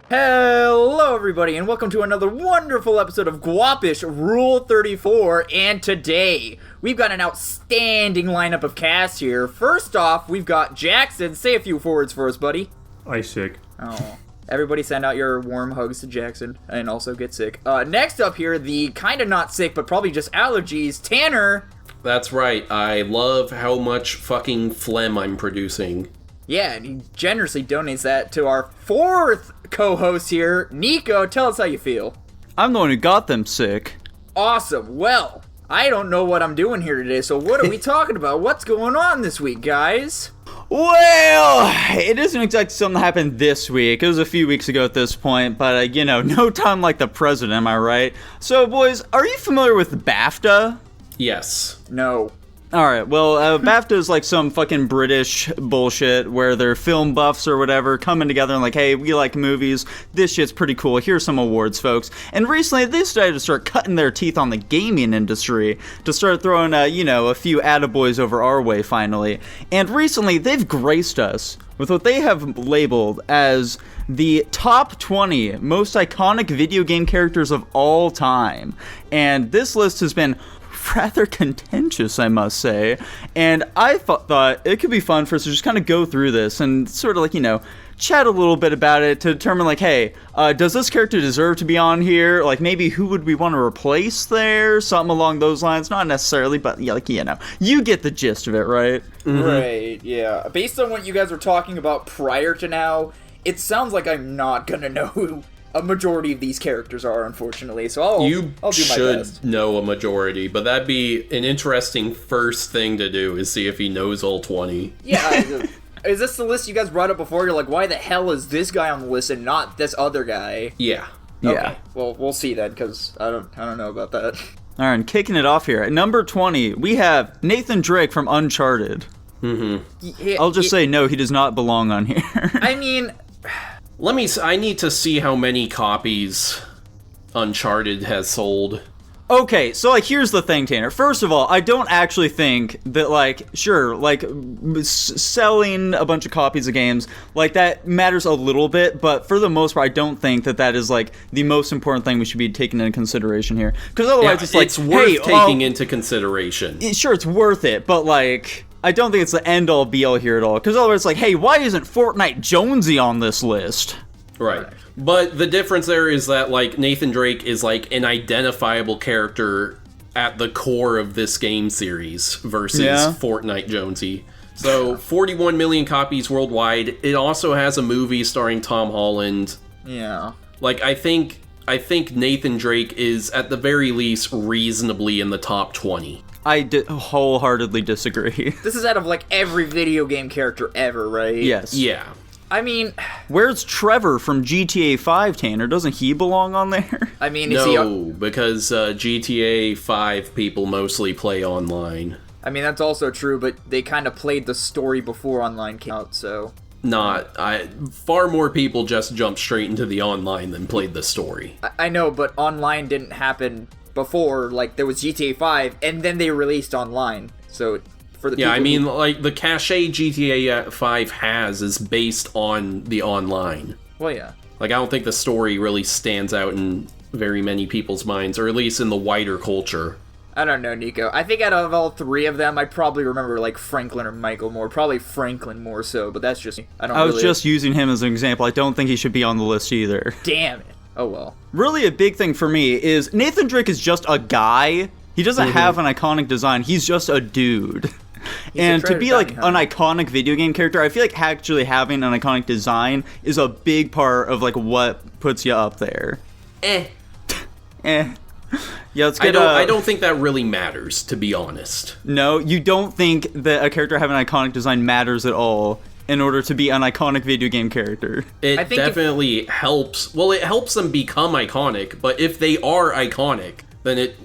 Hello everybody and welcome to another wonderful episode of Guapish Rule 34, and today we've got an outstanding lineup of cast here. First off, we've got Jackson. Say a few words for us, buddy. I sick. Oh. Everybody send out your warm hugs to Jackson and also get sick. Next up here, the kinda not sick but probably just allergies, Tanner. That's right, I love how much fucking phlegm I'm producing. Yeah, and he generously donates that to our fourth co-host here, Nico. Tell us how you feel. I'm the one who got them sick. Awesome. Well, I don't know what I'm doing here today, so what are we talking about? What's going on this week, guys? Well, it isn't exactly something that happened this week. It was a few weeks ago at this point, but, no time like the president, am I right? So, boys, are you familiar with BAFTA? Yes. No. Alright, well, BAFTA is like some fucking British bullshit where they're film buffs or whatever coming together and like, hey, we like movies, this shit's pretty cool, here's some awards, folks. And recently, they decided to start cutting their teeth on the gaming industry, to start throwing, a few attaboys over our way, finally. And recently, they've graced us with what they have labeled as the top 20 most iconic video game characters of all time. And this list has been rather contentious, I must say, and I thought it could be fun for us to just kind of go through this and sort of like, chat a little bit about it to determine like, hey, does this character deserve to be on here? Like, maybe who would we want to replace there? Something along those lines. Not necessarily, but yeah, you get the gist of it, right? Mm-hmm. Right, yeah. Based on what you guys were talking about prior to now, it sounds like I'm not gonna know who a majority of these characters are, unfortunately, so I'll do my best. You should know a majority, but that'd be an interesting first thing to do, is see if he knows all 20. Yeah, is this the list you guys brought up before? You're like, why the hell is this guy on the list and not this other guy? Yeah. Yeah. Okay. Well, we'll see then, because I don't know about that. Alright, and kicking it off here, at number 20, we have Nathan Drake from Uncharted. Mm-hmm. I'll just say, no, he does not belong on here. I mean, I need to see how many copies Uncharted has sold. Okay, so, here's the thing, Tanner. First of all, I don't actually think that, selling a bunch of copies of games, that matters a little bit, but for the most part, I don't think that is, the most important thing we should be taking into consideration here. Because otherwise, it's worth taking into consideration. Sure, it's worth it, but, I don't think it's the end-all, be-all here at all. Because otherwise, hey, why isn't Fortnite Jonesy on this list? Right. But the difference there is that, Nathan Drake is, an identifiable character at the core of this game series versus Fortnite Jonesy. So, 41 million copies worldwide. It also has a movie starring Tom Holland. Yeah. I think Nathan Drake is, at the very least, reasonably in the top 20. I wholeheartedly disagree. This is out of, every video game character ever, right? Yes. Yeah. I mean, where's Trevor from GTA 5, Tanner? Doesn't he belong on there? I mean, because GTA 5 people mostly play online. I mean, that's also true, but they kind of played the story before online came out, so... Far more people just jumped straight into the online than played the story. I know, but online didn't happen before. There was GTA 5, and then they released online, so... the cachet GTA 5 has is based on the online. Well, yeah. I don't think the story really stands out in very many people's minds, or at least in the wider culture. I don't know, Nico. I think out of all three of them, I probably remember, Franklin or Michael more. Probably Franklin more so, but that's just me. I was just using him as an example. I don't think he should be on the list either. Damn it. Oh, well. Really, a big thing for me is Nathan Drake is just a guy. He doesn't have an iconic design. He's just a dude. And to be an iconic video game character, I feel like actually having an iconic design is a big part of what puts you up there. Yeah, let's get. I don't think that really matters, to be honest. No, you don't think that a character having an iconic design matters at all in order to be an iconic video game character. It definitely helps. Well, it helps them become iconic, but if they are iconic, then it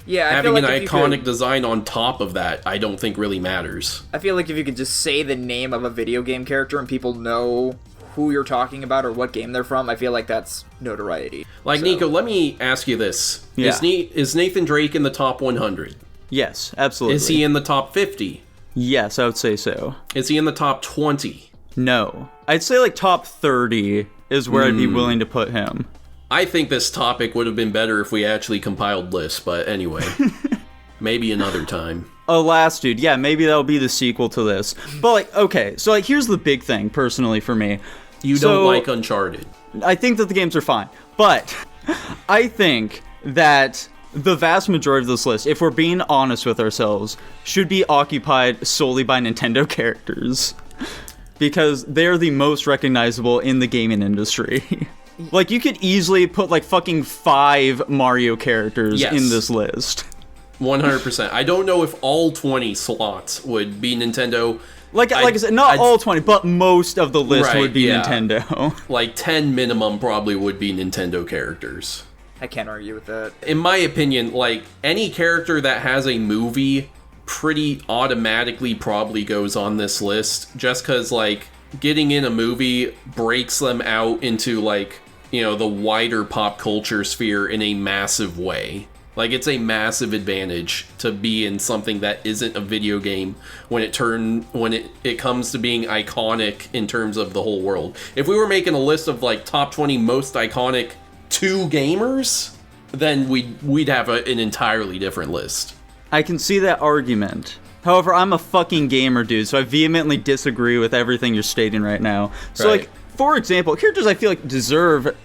having an iconic design on top of that, I don't think really matters. I feel like if you could just say the name of a video game character and people know who you're talking about or what game they're from, I feel like that's notoriety. Nico, let me ask you this. Yeah. Is Nathan Drake in the top 100? Yes, absolutely. Is he in the top 50? Yes, I would say so. Is he in the top 20? No. I'd say top 30. is where I'd be willing to put him. I think this topic would have been better if we actually compiled lists, but anyway. Maybe another time. Alas, dude. Yeah, maybe that'll be the sequel to this. But, like, okay. So, like, here's the big thing, personally, for me. You don't like Uncharted. I think that the games are fine. But I think that the vast majority of this list, if we're being honest with ourselves, should be occupied solely by Nintendo characters. Because they're the most recognizable in the gaming industry. Like, you could easily put, like, fucking 5 Mario characters in this list. 100%. I don't know if all 20 slots would be Nintendo. Like I said, not all 20, but most of the list would be Nintendo. Like 10 minimum probably would be Nintendo characters. I can't argue with that. In my opinion, like, any character that has a movie pretty automatically probably goes on this list, just because, like, getting in a movie breaks them out into, like, you know, the wider pop culture sphere in a massive way. Like, it's a massive advantage to be in something that isn't a video game when it comes to being iconic in terms of the whole world. If we were making a list of, like, top 20 most iconic to gamers, then we'd have an entirely different list. I can see that argument. However, I'm a fucking gamer, dude, so I vehemently disagree with everything you're stating right now. So, like, for example, characters I feel like deserve,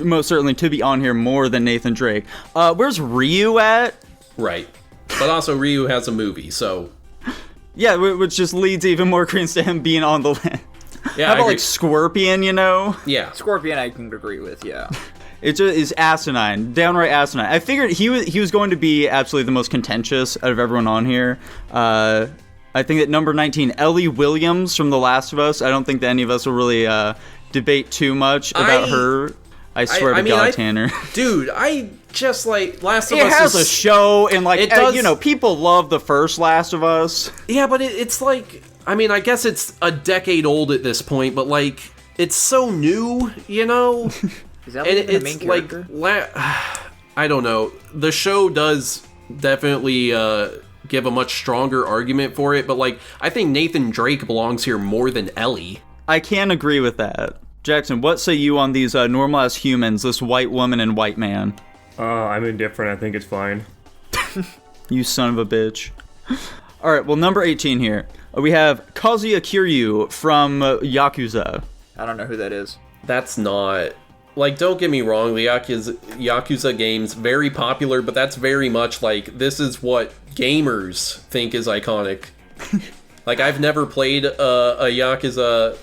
most certainly, to be on here more than Nathan Drake. Where's Ryu at? Right. But also, Ryu has a movie, so... Yeah, which just leads even more credence to him being on the list. Yeah, how about, like, Scorpion, you know? Yeah. Scorpion I can agree with, yeah. It just is asinine, downright asinine. I figured he was going to be absolutely the most contentious out of everyone on here. I think at number 19, Ellie Williams from The Last of Us. I don't think that any of us will really debate too much about her. I swear to God, Tanner. Dude, I just, like, Last of Us it has a show, and, like, you know, people love the first Last of Us. Yeah, but it's like, I mean, I guess it's a decade old at this point, but, like, it's so new, you know? Is that like the main character? Like, I don't know. The show does definitely give a much stronger argument for it, but, like, I think Nathan Drake belongs here more than Ellie. I can agree with that. Jackson, what say you on these normal-ass humans, this white woman and white man? I'm indifferent. I think it's fine. You son of a bitch. Alright, well, number 18 here. We have Kazuya Kiryu from Yakuza. I don't know who that is. That's not... Like, don't get me wrong, the Yakuza games, very popular, but that's very much like, this is what gamers think is iconic. Like, I've never played a Yakuza.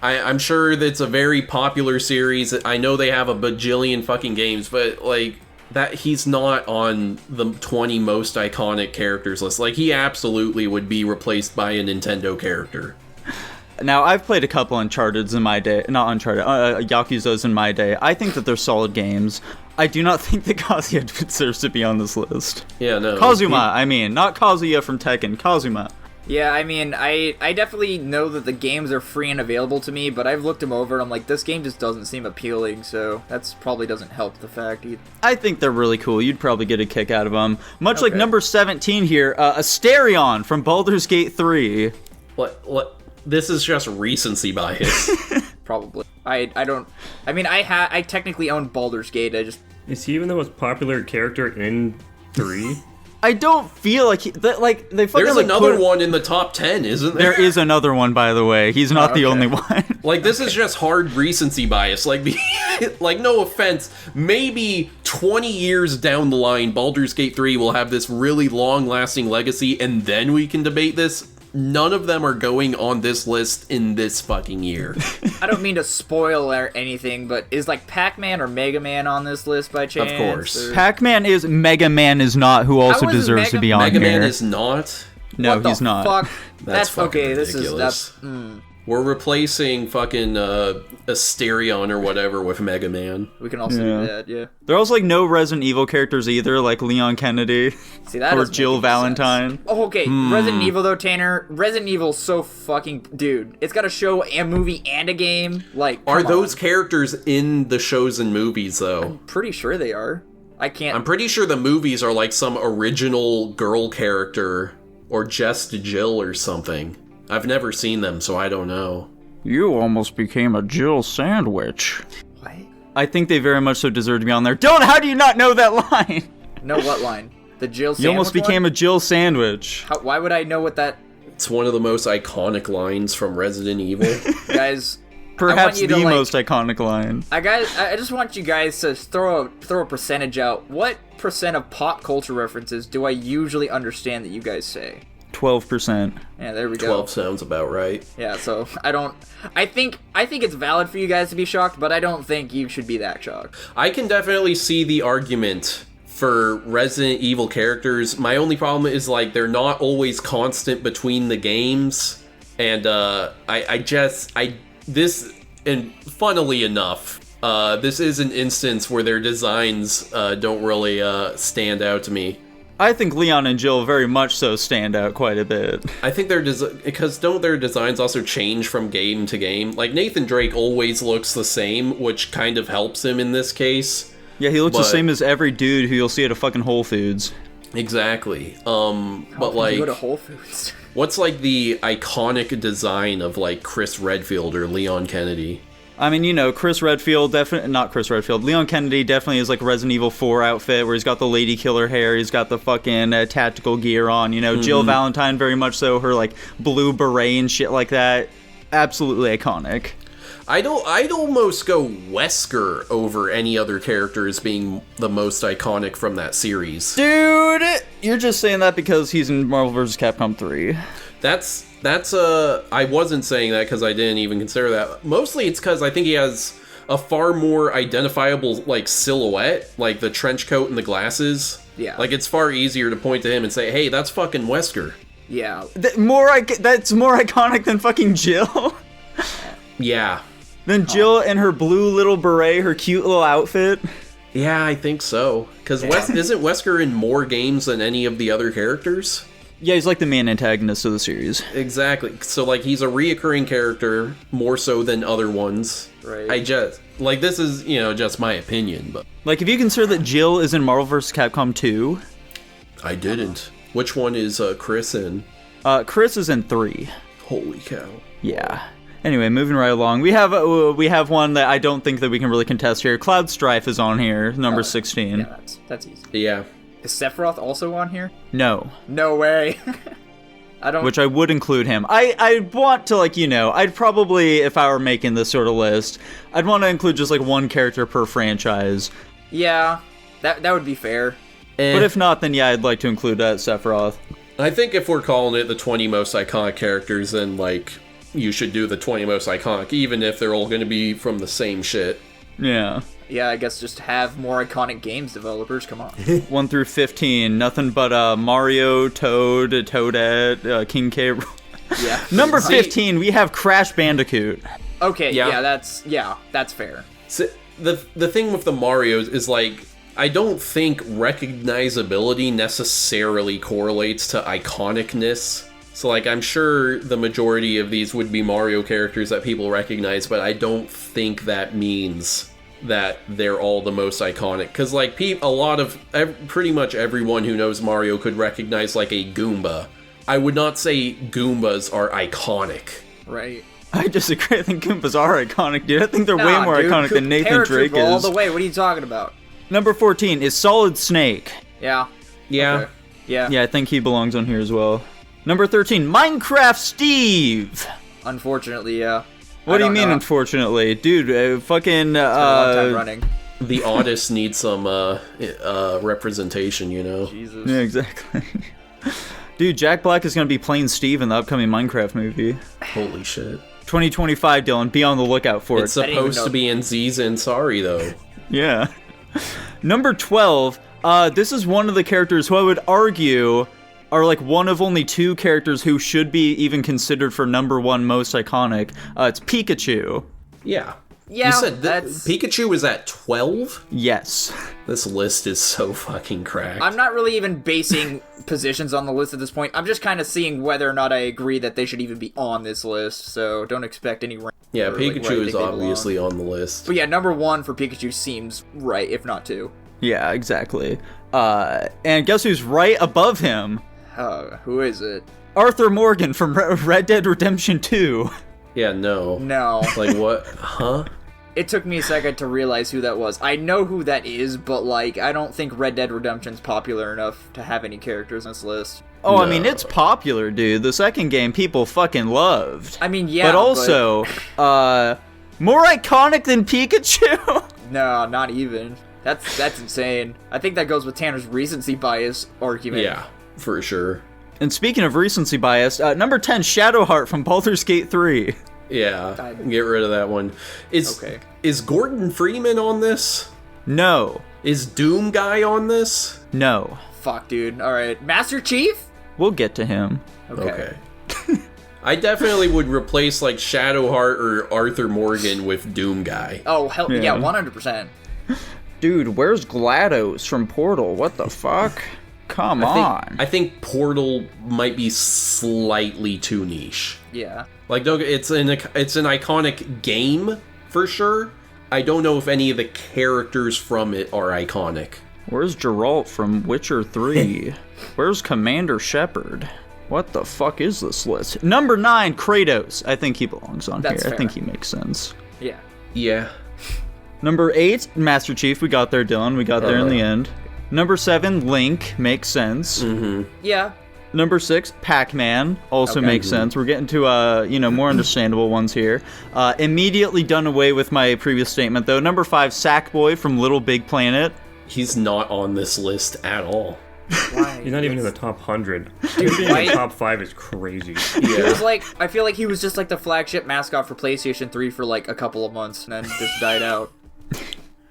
I'm sure that it's a very popular series. I know they have a bajillion fucking games, but, like, that he's not on the 20 most iconic characters list. Like, he absolutely would be replaced by a Nintendo character. Now, I've played a couple Uncharted's in my day. Not Uncharted, Yakuza's in my day. I think that they're solid games. I do not think that Kazuya deserves to be on this list. Yeah, no. Kazuma, I mean. Not Kazuya from Tekken. Kazuma. Yeah, I mean, I definitely know that the games are free and available to me, but I've looked them over and I'm like, this game just doesn't seem appealing, so that's probably doesn't help the fact either. I think they're really cool. You'd probably get a kick out of them. Much like number 17 here, Asterion from Baldur's Gate 3. What? This is just recency bias. Probably. I technically own Baldur's Gate. Is he even the most popular character in 3? I don't feel like they fucking. There's another one in the top 10, isn't there? There is another one, by the way. He's not the only one. Like, this is just hard recency bias. Like, like, no offense, maybe 20 years down the line, Baldur's Gate 3 will have this really long-lasting legacy, and then we can debate this. None of them are going on this list in this fucking year. I don't mean to spoil or anything, but is, like, Pac-Man or Mega Man on this list by chance? Of course. Pac-Man is, Mega Man is not, who also deserves to be on Mega here. Man is not? No, he's not. Fuck? That's fucking okay, ridiculous. We're replacing fucking Asterion or whatever with Mega Man. We can also do that, yeah. There are also, like, no Resident Evil characters either, like Leon Kennedy. See, that or Jill Valentine. Oh, okay. Resident Evil, though, Tanner. Resident Evil's so fucking... Dude, it's got a show, a movie, and a game. Like, are those characters in the shows and movies, though? I'm pretty sure they are. I'm pretty sure the movies are, like, some original girl character or just Jill or something. I've never seen them, so I don't know. You almost became a Jill sandwich. What? I think they very much so deserve to be on there. How do you not know that line? No, what line? The Jill sandwich You almost became one? a Jill sandwich. Why would I know what that... It's one of the most iconic lines from Resident Evil. Guys... Perhaps the most iconic line. I just want you guys to throw a percentage out. What percent of pop culture references do I usually understand that you guys say? 12%. Yeah, there we go. 12 sounds about right. Yeah, so I think it's valid for you guys to be shocked, but I don't think you should be that shocked. I can definitely see the argument for Resident Evil characters. My only problem is, like, they're not always constant between the games, and and funnily enough, this is an instance where their designs don't really stand out to me. I think Leon and Jill very much so stand out quite a bit. I think because don't their designs also change from game to game? Like, Nathan Drake always looks the same, which kind of helps him in this case. Yeah, he looks the same as every dude who you'll see at a fucking Whole Foods. Exactly. How but like, you go to Whole Foods? What's like the iconic design of like Chris Redfield or Leon Kennedy? I mean, you know, Leon Kennedy definitely is like a Resident Evil 4 outfit where he's got the lady killer hair, he's got the fucking tactical gear on, you know. Jill Valentine very much so, her like blue beret and shit like that. Absolutely iconic. I'd almost go Wesker over any other character as being the most iconic from that series. Dude, you're just saying that because he's in Marvel vs. Capcom 3. I wasn't saying that because I didn't even consider that. Mostly it's because I think he has a far more identifiable, like, silhouette, like the trench coat and the glasses. Yeah. Like, it's far easier to point to him and say, hey, that's fucking Wesker. Yeah. That's more iconic than fucking Jill? Yeah. Then Jill and her blue little beret, her cute little outfit. Yeah, I think so. Because isn't Wesker in more games than any of the other characters? Yeah, he's like the main antagonist of the series. Exactly. So, like, he's a reoccurring character more so than other ones. Right. This is, you know, just my opinion, but... Like, if you consider that Jill is in Marvel vs. Capcom 2... I didn't. Which one is Chris in? Chris is in 3. Holy cow. Yeah. Anyway, moving right along, we have one that I don't think that we can really contest here. Cloud Strife is on here, number 16. Yeah, that's easy. Yeah. Is Sephiroth also on here? No. No way. Which I would include him. I want to, like, you know, I'd probably, if I were making this sort of list, I'd want to include just, like, one character per franchise. Yeah, that would be fair. But if not, then yeah, I'd like to include Sephiroth. I think if we're calling it the 20 most iconic characters, then, like, you should do the 20 most iconic, even if they're all going to be from the same shit. Yeah. Yeah, I guess just have more iconic games developers, come on. 1 through 15, nothing but Mario, Toad, Toadette, King K. Yeah. Number 15, we have Crash Bandicoot. Okay, yeah, that's fair. So, the thing with the Marios is, like, I don't think recognizability necessarily correlates to iconicness. So, like, I'm sure the majority of these would be Mario characters that people recognize, but I don't think that means that they're all the most iconic. Because, like, pretty much everyone who knows Mario could recognize, like, a Goomba. I would not say Goombas are iconic. Right. I disagree. I think Goombas are iconic, dude. I think they're way more iconic than Nathan Drake is. All the way. What are you talking about? Number 14 is Solid Snake. Yeah. Yeah. Okay. Yeah. Yeah, I think he belongs on here as well. Number 13, Minecraft Steve. Unfortunately, yeah. What do you mean, unfortunately? Dude, fucking... It's been a long time running. The Otis needs some representation, you know? Jesus. Yeah, exactly. Dude, Jack Black is going to be playing Steve in the upcoming Minecraft movie. Holy shit. 2025, Dylan. Be on the lookout for it. It's supposed to be in Z's and Sorry, though. Yeah. Number 12, this is one of the characters who I would argue are like one of only 2 characters who should be even considered for number 1 most iconic. It's Pikachu. Yeah. Yeah, you said Pikachu is at 12? Yes. This list is so fucking cracked. I'm not really even basing positions on the list at this point. I'm just kind of seeing whether or not I agree that they should even be on this list, so don't expect any rank. Yeah, Pikachu is obviously on the list. But yeah, number 1 for Pikachu seems right, if not 2. Yeah, exactly. And guess who's right above him? Who is it? Arthur Morgan from Red Dead Redemption 2. Yeah, no. No. Like, what? Huh? It took me a second to realize who that was. I know who that is, but, like, I don't think Red Dead Redemption's popular enough to have any characters on this list. Oh, No. I mean, it's popular, dude. The second game people fucking loved. I mean, yeah, But also, more iconic than Pikachu? No, not even. That's insane. I think that goes with Tanner's recency bias argument. Yeah, for sure. And speaking of recency bias, number 10, Shadowheart from Baldur's Gate 3. Yeah, get rid of that one. Is Gordon Freeman on this? No. Is Doom Guy on this? No. Fuck, dude. Alright. Master Chief? We'll get to him. Okay. I definitely would replace, like, Shadowheart or Arthur Morgan with Doom Guy. Oh, hell yeah, 100%. Dude, where's GLaDOS from Portal? What the fuck? Come on. I think Portal might be slightly too niche. Yeah. Like, it's an iconic game, for sure. I don't know if any of the characters from it are iconic. Where's Geralt from Witcher 3? Where's Commander Shepard? What the fuck is this list? Number 9, Kratos. I think he belongs on That's here. fair. I think he makes sense. Yeah. Yeah. Number 8, Master Chief. We got there, Dylan. We got there in the end. Number 7, Link. Makes sense. Yeah. Number 6, Pac-Man. Also Okay. makes sense. We're getting to, more understandable ones here. Immediately done away with my previous statement, though. Number 5, Sackboy from Little Big Planet. He's not on this list at all. Why? He's not even in the top 100. Dude, Being in why- the top 5 is crazy. He was like, I feel like he was just like the flagship mascot for PlayStation 3 for like a couple of months and then just died out.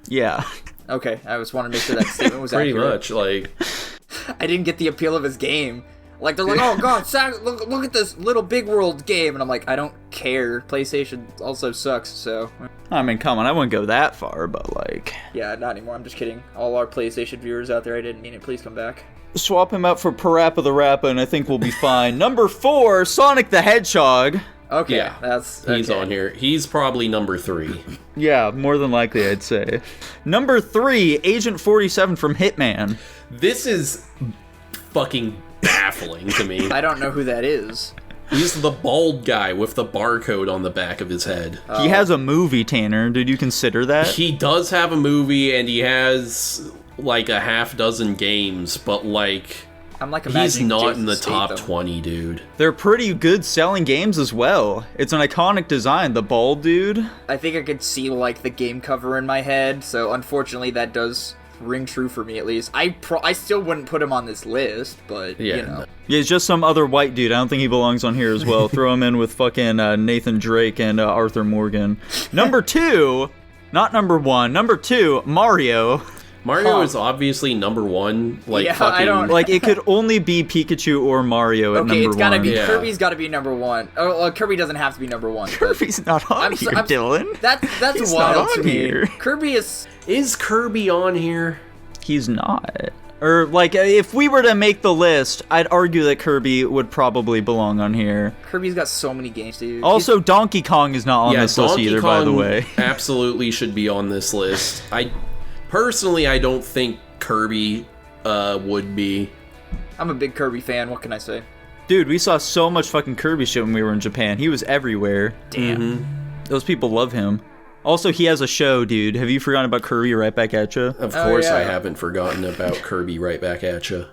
Yeah. Okay, I just wanted to make sure that statement was Pretty accurate. much, like... I didn't get the appeal of his game. Like, they're like, oh god, look at this Little Big World game. And I'm like, I don't care. PlayStation also sucks, so... I mean, come on. I wouldn't go that far, but, like... Yeah, not anymore. I'm just kidding. All our PlayStation viewers out there, I didn't mean it. Please come back. Swap him out for Parappa the Rappa, and I think we'll be fine. Number 4, Sonic the Hedgehog. Okay, Yeah, that's... He's okay. on here. He's probably number 3. Yeah, more than likely, I'd say. Number 3, Agent 47 from Hitman. This is fucking baffling to me. I don't know who that is. He's the bald guy with the barcode on the back of his head. He has a movie, Tanner. Did you consider that? He does have a movie, and he has, like, a half dozen games, but, like... I'm like He's imagining not Jason in the top Statham. 20, dude. They're pretty good selling games as well. It's an iconic design, the bald dude. I think I could see, like, the game cover in my head, so unfortunately that does ring true for me, at least. I still wouldn't put him on this list, but, Yeah, you know. Yeah, he's just some other white dude. I don't think he belongs on here as well. Throw him in with fucking Nathan Drake and Arthur Morgan. Number 2, not number 1, number 2, Mario. Mario is obviously number 1. Like, Yeah, fucking... I don't- Like, it could only be Pikachu or Mario at Okay, number it's gotta 1. be, Yeah. Kirby's gotta be number 1. Oh, well, Kirby doesn't have to be number 1. but Kirby's not on I'm- here, I'm- Dylan. That's He's wild not to on me. here. Kirby is... Is Kirby on here? He's not. Or, like, if we were to make the list, I'd argue that Kirby would probably belong on here. Kirby's got so many games, dude. Also, Donkey Kong is not on this list Donkey either, Kong by the way. absolutely should be on this list. Personally, I don't think Kirby would be. I'm a big Kirby fan, what can I say? Dude, we saw so much fucking Kirby shit when we were in Japan. He was everywhere. Damn. Those people love him. Also, he has a show, dude. Have you forgotten about Kirby Right Back At Ya? Of course, yeah. I haven't forgotten about Kirby right back at you.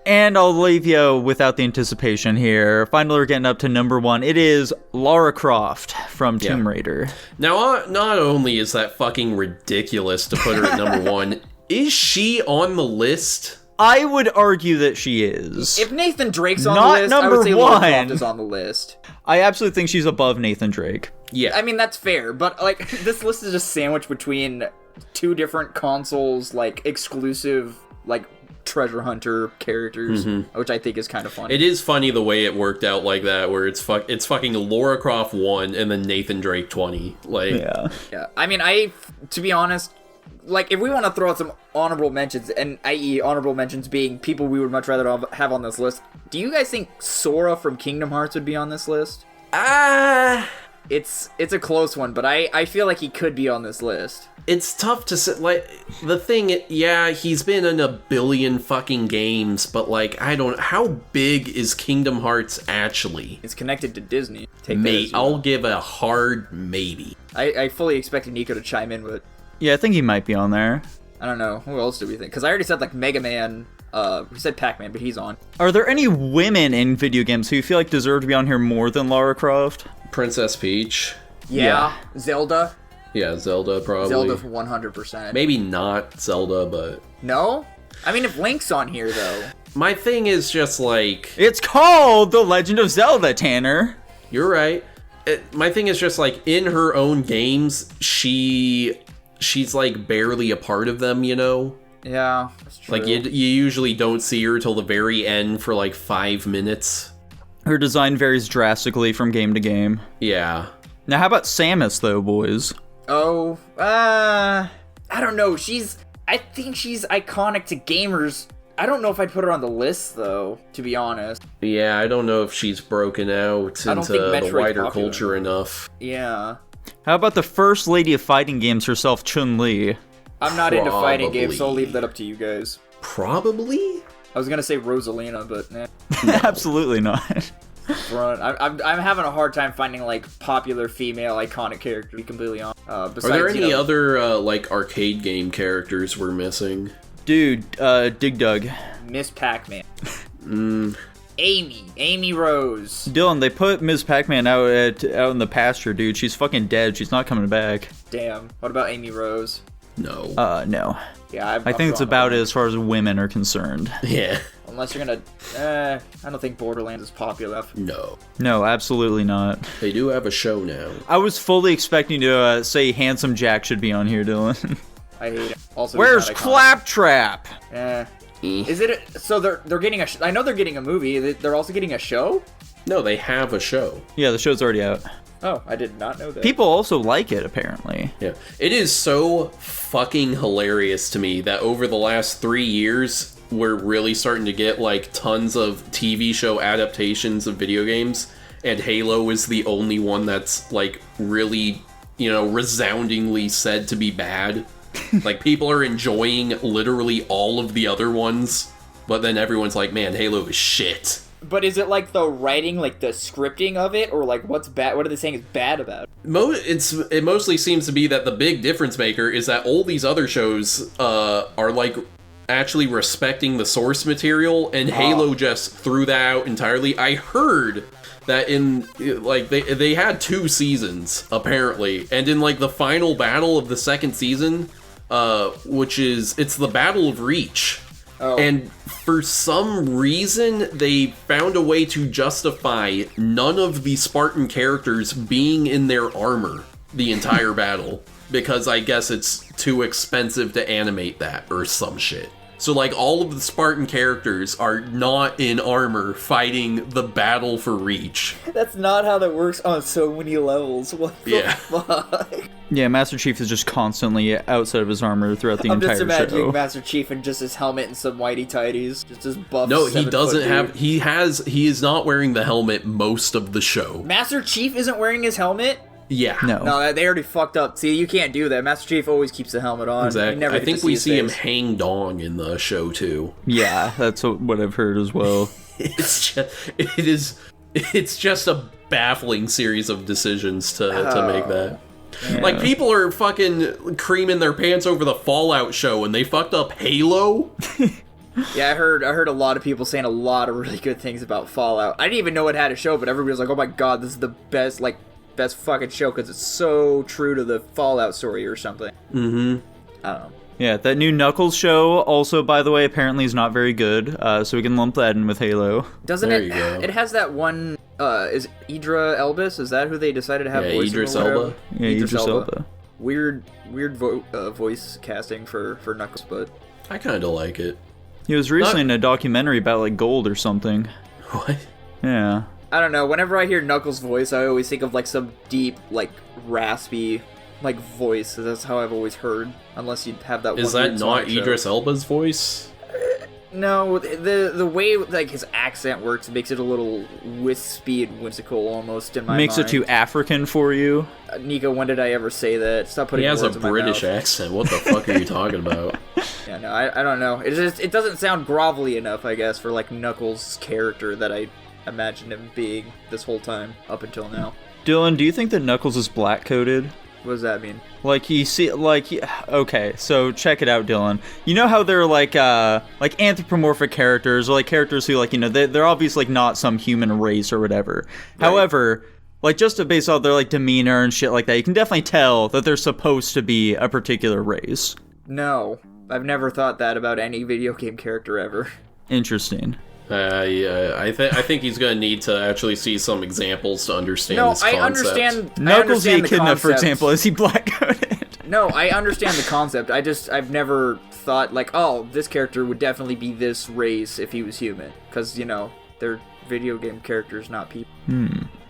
And I'll leave you without the anticipation here. Finally, we're getting up to number 1. It is Lara Croft from Tomb Raider. Now, not only is that fucking ridiculous to put her at number 1, is she on the list? I would argue that she is. If Nathan Drake's on Not the list, I number would say Lara 1. Croft is on the list. I absolutely think she's above Nathan Drake. Yeah. I mean, that's fair, but, like, this list is just sandwiched between 2 different consoles, like, exclusive, like, treasure hunter characters, which I think is kind of funny. It is funny the way it worked out like that, where it's fucking Lara Croft 1 and then Nathan Drake 20. Like, Yeah, I mean, to be honest, like, if we want to throw out some honorable mentions, and i.e. honorable mentions being people we would much rather have on this list, do you guys think Sora from Kingdom Hearts would be on this list? It's a close one, but I feel like he could be on this list. It's tough to say, like, the thing, yeah, he's been in a billion fucking games, but, like, how big is Kingdom Hearts actually? It's connected to Disney. I'll give a hard maybe. I fully expected Nico to chime in, but... Yeah, I think he might be on there. I don't know. Who else do we think? Because I already said, like, Mega Man. We said Pac-Man, but he's on. Are there any women in video games who you feel like deserve to be on here more than Lara Croft? Princess Peach. Yeah. Zelda. Yeah, Zelda probably. Zelda for 100%. Maybe not Zelda, but... No? I mean, if Link's on here, though. My thing is just like... It's called The Legend of Zelda, Tanner. You're right. My thing is just like, in her own games, she's like barely a part of them, you know? Yeah, that's true. Like, you usually don't see her till the very end for like 5 minutes. Her design varies drastically from game to game. Yeah. Now, how about Samus, though, boys? Oh, I don't know. I think she's iconic to gamers. I don't know if I'd put her on the list, though, to be honest. Yeah, I don't know if she's broken out into the wider culture enough. Yeah. How about the first lady of fighting games herself, Chun-Li? I'm not into fighting games, so I'll leave that up to you guys. Probably? I was gonna say Rosalina, but nah. Absolutely not. I'm having a hard time finding, like, popular female iconic characters, to be completely honest. Besides, are there any other, like, arcade game characters we're missing? Dude, Dig Dug. Miss Pac-Man. Amy Rose. Dylan, they put Ms. Pac-Man out in the pasture, dude. She's fucking dead. She's not coming back. Damn. What about Amy Rose? No. No. Yeah, I think it's about it as far as women are concerned. Yeah. Unless you're gonna... I don't think Borderlands is popular enough. No, absolutely not. They do have a show now. I was fully expecting to say Handsome Jack should be on here, Dylan. I hate it. Also, where's Claptrap? Is it... So they're getting a... I know they're getting a movie. They're also getting a show? No, they have a show. Yeah, the show's already out. Oh, I did not know that. People also like it, apparently. Yeah. It is so fucking hilarious to me that over the last 3 years, we're really starting to get, like, tons of TV show adaptations of video games, and Halo is the only one that's, like, really, you know, resoundingly said to be bad. Like, people are enjoying literally all of the other ones, but then everyone's like, man, Halo is shit. But is it like the writing, like the scripting of it, or like what's bad? What are they saying is bad about it? It mostly seems to be that the big difference maker is that all these other shows are like actually respecting the source material, and Halo just threw that out entirely. I heard that in like they had 2 seasons apparently, and in like the final battle of the second season, it's the Battle of Reach. Oh. And for some reason, they found a way to justify none of the Spartan characters being in their armor the entire battle. Because I guess it's too expensive to animate that or some shit. So, like, all of the Spartan characters are not in armor fighting the battle for Reach. That's not how that works on so many levels. What the fuck? Yeah, Master Chief is just constantly outside of his armor throughout the entire show. I'm just imagining Master Chief in just his helmet and some whitey tighties. Just his buff. No, he doesn't have... He is not wearing the helmet most of the show. Master Chief isn't wearing his helmet? Yeah. No, they already fucked up. See, you can't do that. Master Chief always keeps the helmet on. Exactly. I think we see him hang dong in the show, too. Yeah, that's what I've heard as well. It's just a baffling series of decisions to make that. Yeah. Like, people are fucking creaming their pants over the Fallout show, and they fucked up Halo? Yeah, I heard a lot of people saying a lot of really good things about Fallout. I didn't even know it had a show, but everybody was like, oh my god, this is the best fucking show because it's so true to the Fallout story or something. Mm-hmm. I don't know. Yeah, that new Knuckles show also, by the way, apparently is not very good, so we can lump that in with Halo. Doesn't it? It has that one, is Idris Elba? Is that who they decided to have voice Idris Elba. Yeah, Idris Elba. Weird voice casting for Knuckles, but... I kind of like it. He was recently in a documentary about, like, gold or something. What? Yeah. I don't know, whenever I hear Knuckles' voice, I always think of, like, some deep, like, raspy, like, voice. That's how I've always heard, unless you have that Is one that not Idris Elba's voice? No, the way like his accent works makes it a little wispy and whimsical almost in my mind. Makes it too African for you? Nico, when did I ever say that? Stop putting words in my mouth. He has a British accent. What the fuck are you talking about? Yeah, no, I don't know. It doesn't sound grovelly enough, I guess, for like Knuckles' character that I imagined him being this whole time up until now. Dylan, do you think that Knuckles is black-coded? What does that mean? Okay, so check it out, Dylan. You know how they're like anthropomorphic characters, or like characters who like, they're obviously like not some human race or whatever. Right. However, like just based off their like demeanor and shit like that, you can definitely tell that they're supposed to be a particular race. No, I've never thought that about any video game character ever. Interesting. Yeah, I think he's gonna need to actually see some examples to understand this concept. I understand. Knuckles the Echidna, for example, is he black-coded? No, I understand the concept. I've never thought like, oh, this character would definitely be this race if he was human, because they're video game characters, not people.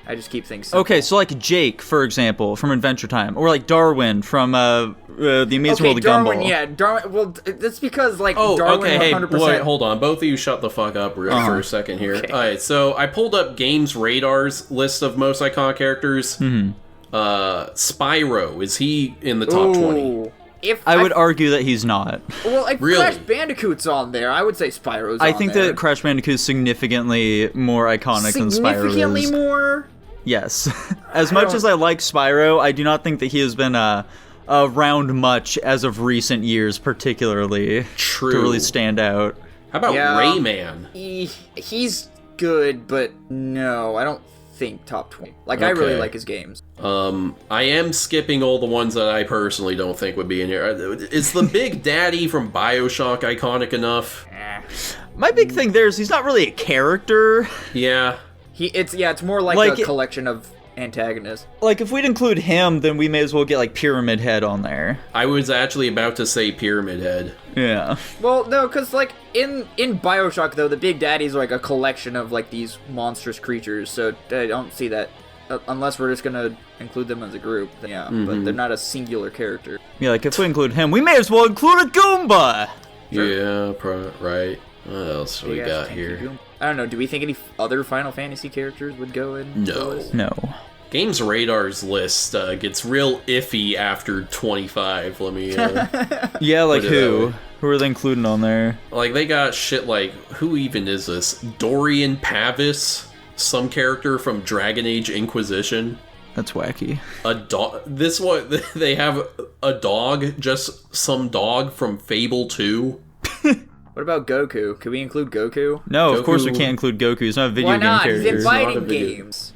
I just keep things simple. Okay, so like Jake, for example, from Adventure Time, or like Darwin from The Amazing World of Gumball. Darwin, yeah, Darwin. Well, that's because like Darwin. Okay, hey, 100%. wait, hold on, both of you, shut the fuck up for a second here. Okay. All right, so I pulled up Games Radar's list of most iconic characters. Spyro, is he in the top 20? I would argue that he's not. Well, if really? Crash Bandicoot's on there, I would say Spyro's on there. I think that Crash Bandicoot's significantly more iconic than Spyro is. Significantly more? Yes. As much as I like Spyro, I do not think that he has been around much as of recent years, particularly. True. To really stand out. How about Rayman? He's good, but no, I don't think top 20. Like, I really like his games. I am skipping all the ones that I personally don't think would be in here. Is the Big Daddy from BioShock iconic enough? My big thing there is he's not really a character. Yeah. It's more like a collection of antagonists. Like, if we'd include him, then we may as well get, like, Pyramid Head on there. I was actually about to say Pyramid Head. Yeah. Well, no, because, like, in BioShock, though, the Big Daddy's, like, a collection of, like, these monstrous creatures, so I don't see that, unless we're just gonna include them as a group, then yeah, but they're not a singular character. Yeah, like, if we include him, we may as well include a Goomba! Sure. Yeah, right. What else we got here? I don't know, do we think any other Final Fantasy characters would go in? No. Games Radar's list gets real iffy after 25. Let me. Yeah, like who? Who are they including on there? Like they got shit like who even is this? Dorian Pavis, some character from Dragon Age Inquisition. That's wacky. A dog. This one they have a dog, just some dog from Fable 2. What about Goku? Can we include Goku? No, of course we can't include Goku. He's not a video game character. He's in fighting games.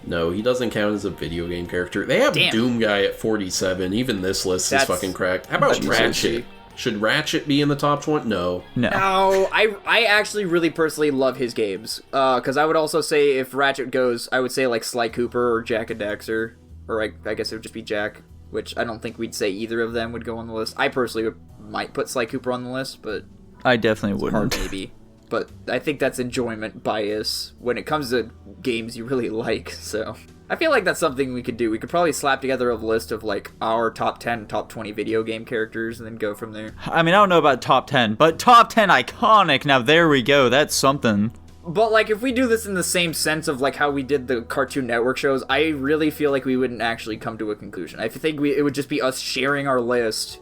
No, he doesn't count as a video game character. They have Doom Guy at 47. Even this list is fucking cracked. How about Ratchet? Should Ratchet be in the top 20? No. I actually really personally love his games. Because I would also say if Ratchet goes, I would say like Sly Cooper or Jak and Daxter. Or I guess it would just be Jak. Which I don't think we'd say either of them would go on the list. I personally might put Sly Cooper on the list, but... I definitely wouldn't. Hard maybe. But I think that's enjoyment bias when it comes to games you really like, so... I feel like that's something we could do. We could probably slap together a list of, like, our top 10, top 20 video game characters and then go from there. I mean, I don't know about top 10, but top 10 iconic, now there we go, that's something. But, like, if we do this in the same sense of, like, how we did the Cartoon Network shows, I really feel like we wouldn't actually come to a conclusion. I think it would just be us sharing our list,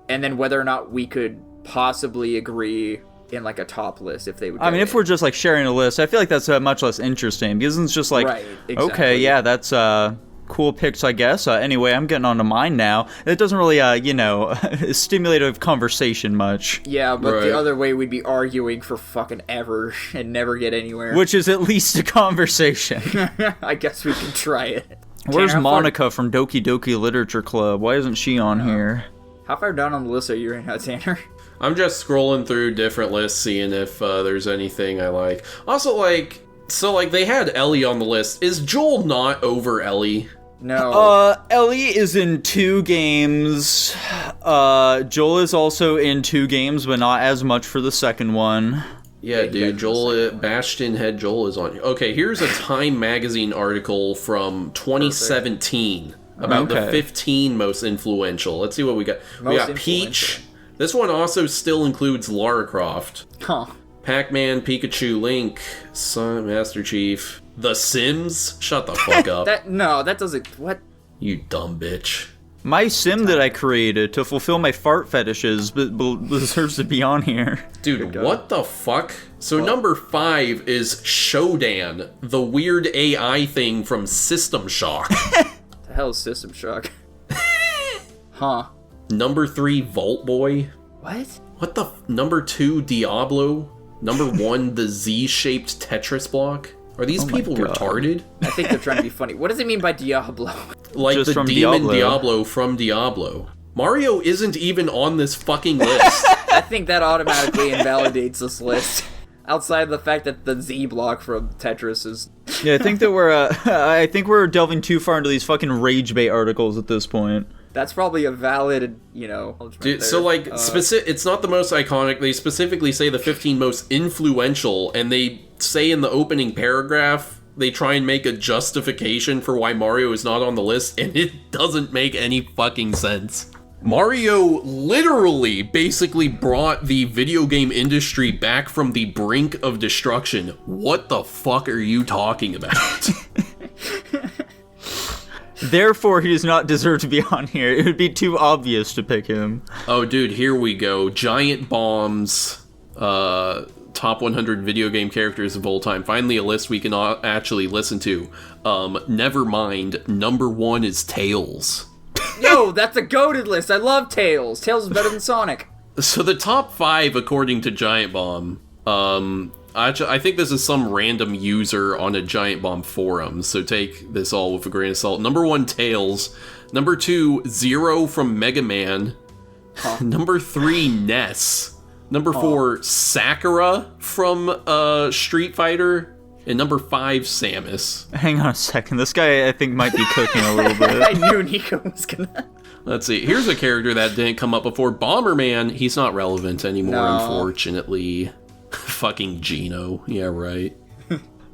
and then whether or not we could possibly agree in like a top list if they would. I mean, if we're just like sharing a list, I feel like that's much less interesting because it's just like, right, exactly. Okay, yeah, that's cool picks, I guess. Anyway, I'm getting on to mine now. It doesn't really, stimulate a conversation much. Yeah, but the other way we'd be arguing for fucking ever and never get anywhere. Which is at least a conversation. I guess we can try it. Where's Monica from Doki Doki Literature Club? Why isn't she on here? How far down on the list are you right now, Tanner? I'm just scrolling through different lists, seeing if there's anything I like. Also, they had Ellie on the list. Is Joel not over Ellie? No. Ellie is in 2 games. Joel is also in 2 games, but not as much for the second one. Yeah, dude, Joel, Bastion Head Joel is on. Okay, here's a Time Magazine article from 2017 about the 15 most influential. Let's see what we got. We got Peach, This one also still includes Lara Croft. Huh. Pac-Man, Pikachu, Link, Master Chief, The Sims? Shut the fuck up. That doesn't... What? You dumb bitch. My sim that I created to fulfill my fart fetishes deserves to be on here. Dude, what the fuck? So number 5 is Shodan, the weird AI thing from System Shock. The hell is System Shock? Huh. Number 3, Vault Boy. What? What the Number 2, Diablo. Number 1, the Z-shaped Tetris block. Are these people retarded? I think they're trying to be funny. What does it mean by Diablo? Like just the demon Diablo from Diablo. Mario isn't even on this fucking list. I think that automatically invalidates this list. Outside of the fact that the Z block from Tetris is... Yeah, I think that we're delving too far into these fucking rage bait articles at this point. That's probably a valid, Dude, so like, it's not the most iconic. They specifically say the 15 most influential, and they say in the opening paragraph, they try and make a justification for why Mario is not on the list, and it doesn't make any fucking sense. Mario literally basically brought the video game industry back from the brink of destruction. What the fuck are you talking about? Therefore, he does not deserve to be on here. It would be too obvious to pick him. Oh, dude, here we go. Giant Bombs, top 100 video game characters of all time. Finally, a list we can actually listen to. Never mind. Number 1 is Tails. Yo, that's a goated list. I love Tails. Tails is better than Sonic. So the top 5, according to Giant Bomb, I think this is some random user on a Giant Bomb forum, so take this all with a grain of salt. Number 1, Tails. Number 2, Zero from Mega Man. Huh. Number 3, Ness. Number 4, Sakura from Street Fighter. And number 5, Samus. Hang on a second. This guy, I think, might be cooking a little bit. I knew Nico was gonna... Let's see. Here's a character that didn't come up before. Bomberman. He's not relevant anymore, unfortunately. Fucking Gino. Yeah, right.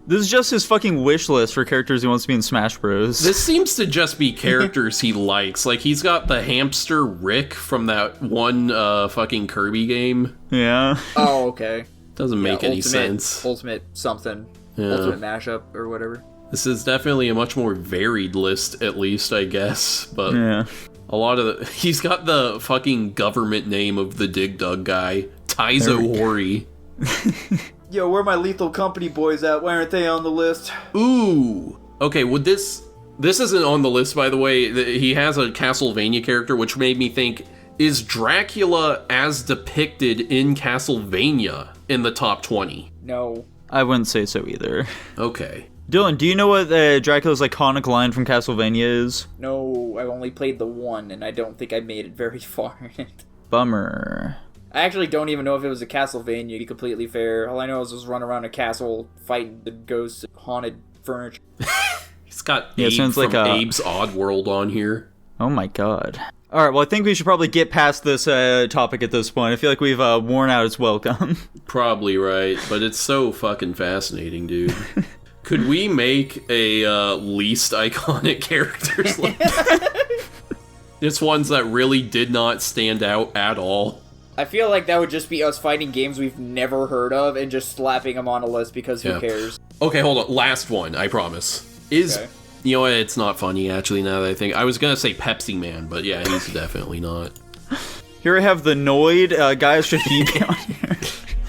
This is just his fucking wish list for characters he wants to be in Smash Bros. This seems to just be characters he likes. Like, he's got the hamster Rick from that one fucking Kirby game. Yeah. Oh, okay. Doesn't make any sense. Ultimate something. Yeah. Ultimate mashup or whatever. This is definitely a much more varied list, at least, I guess. But yeah. A lot of he's got the fucking government name of the Dig Dug guy. Taizo Hori. Yo, where are my Lethal Company boys at? Why aren't they on the list? Ooh. Okay, would this isn't on the list, by the way. He has a Castlevania character, which made me think, is Dracula as depicted in Castlevania in the top 20? No. I wouldn't say so either. Okay. Dylan, do you know what Dracula's iconic line from Castlevania is? No, I've only played the one, and I don't think I made it very far in it. Bummer. I actually don't even know if it was a Castlevania, to be completely fair. All I know is just run around a castle, fighting the ghosts of haunted furniture. He's got Abe from like Abe's Oddworld on here. Oh my god. Alright, well I think we should probably get past this topic at this point. I feel like we've worn out its welcome. Probably right, but it's so fucking fascinating, dude. Could we make a least iconic characters list? Just ones that really did not stand out at all. I feel like that would just be us fighting games we've never heard of and just slapping them on a list because who cares? Okay, hold on. Last one, I promise. You know what? It's not funny, actually, now that I think. I was going to say Pepsi Man, but yeah, he's definitely not. Here I have the Noid. Guys, should he be on here?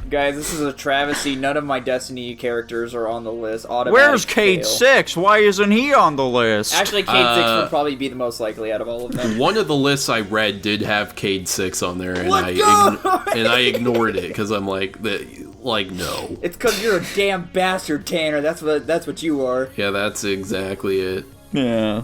Guys, this is a travesty. None of my Destiny characters are on the list. Where's Cade 6? Why isn't he on the list? Actually, Cade 6 would probably be the most likely out of all of them. One of the lists I read did have Cade 6 on there, and I ignored it because I'm like, no. It's because you're a damn bastard, Tanner. That's what you are. Yeah, that's exactly it. Yeah.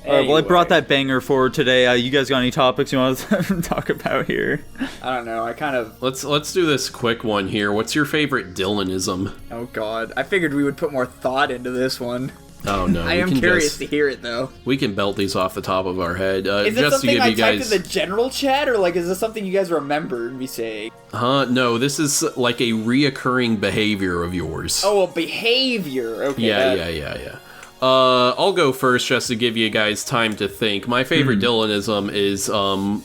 Alright, well, I brought that banger forward today. You guys got any topics you want to talk about here? I don't know. I kind of... Let's do this quick one here. What's your favorite Dylanism? Oh, God. I figured we would put more thought into this one. Oh, no. I am curious to hear it, though. We can belt these off the top of our head. Is it something I typed in the general chat, or, is this something you guys remember me saying? No, this is, like, a reoccurring behavior of yours. Oh, a behavior. Okay. Yeah. I'll go first just to give you guys time to think. My favorite Dylanism is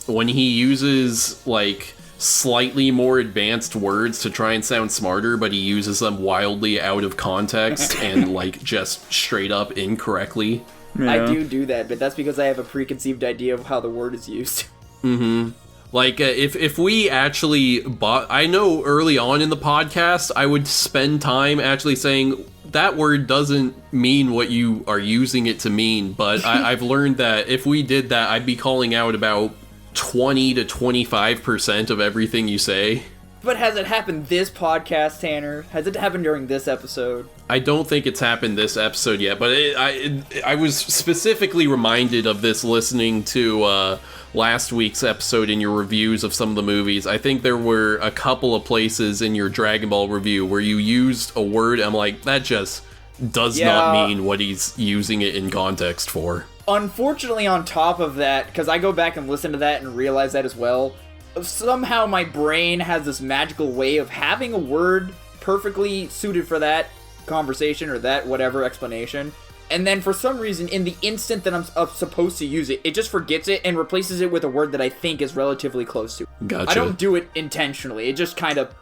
when he uses, like, slightly more advanced words to try and sound smarter, but he uses them wildly out of context and, like, just straight up incorrectly. Yeah. I do that, but that's because I have a preconceived idea of how the word is used. Mm-hmm. Like, if we actually I know early on in the podcast, I would spend time actually saying, that word doesn't mean what you are using it to mean, but I've learned that if we did that, I'd be calling out about 20 to 25% of everything you say. But has it happened this podcast, Tanner? Has it happened during this episode? I don't think it's happened this episode yet, but I was specifically reminded of this listening to last week's episode in your reviews of some of the movies. I think there were a couple of places in your Dragon Ball review where you used a word, I'm like, that just does not mean what he's using it in context for. Unfortunately, on top of that, because I go back and listen to that and realize that as well, somehow my brain has this magical way of having a word perfectly suited for that conversation or that whatever explanation, and then for some reason, in the instant that I'm supposed to use it, it just forgets it and replaces it with a word that I think is relatively close to it. Gotcha. I don't do it intentionally. It just kind of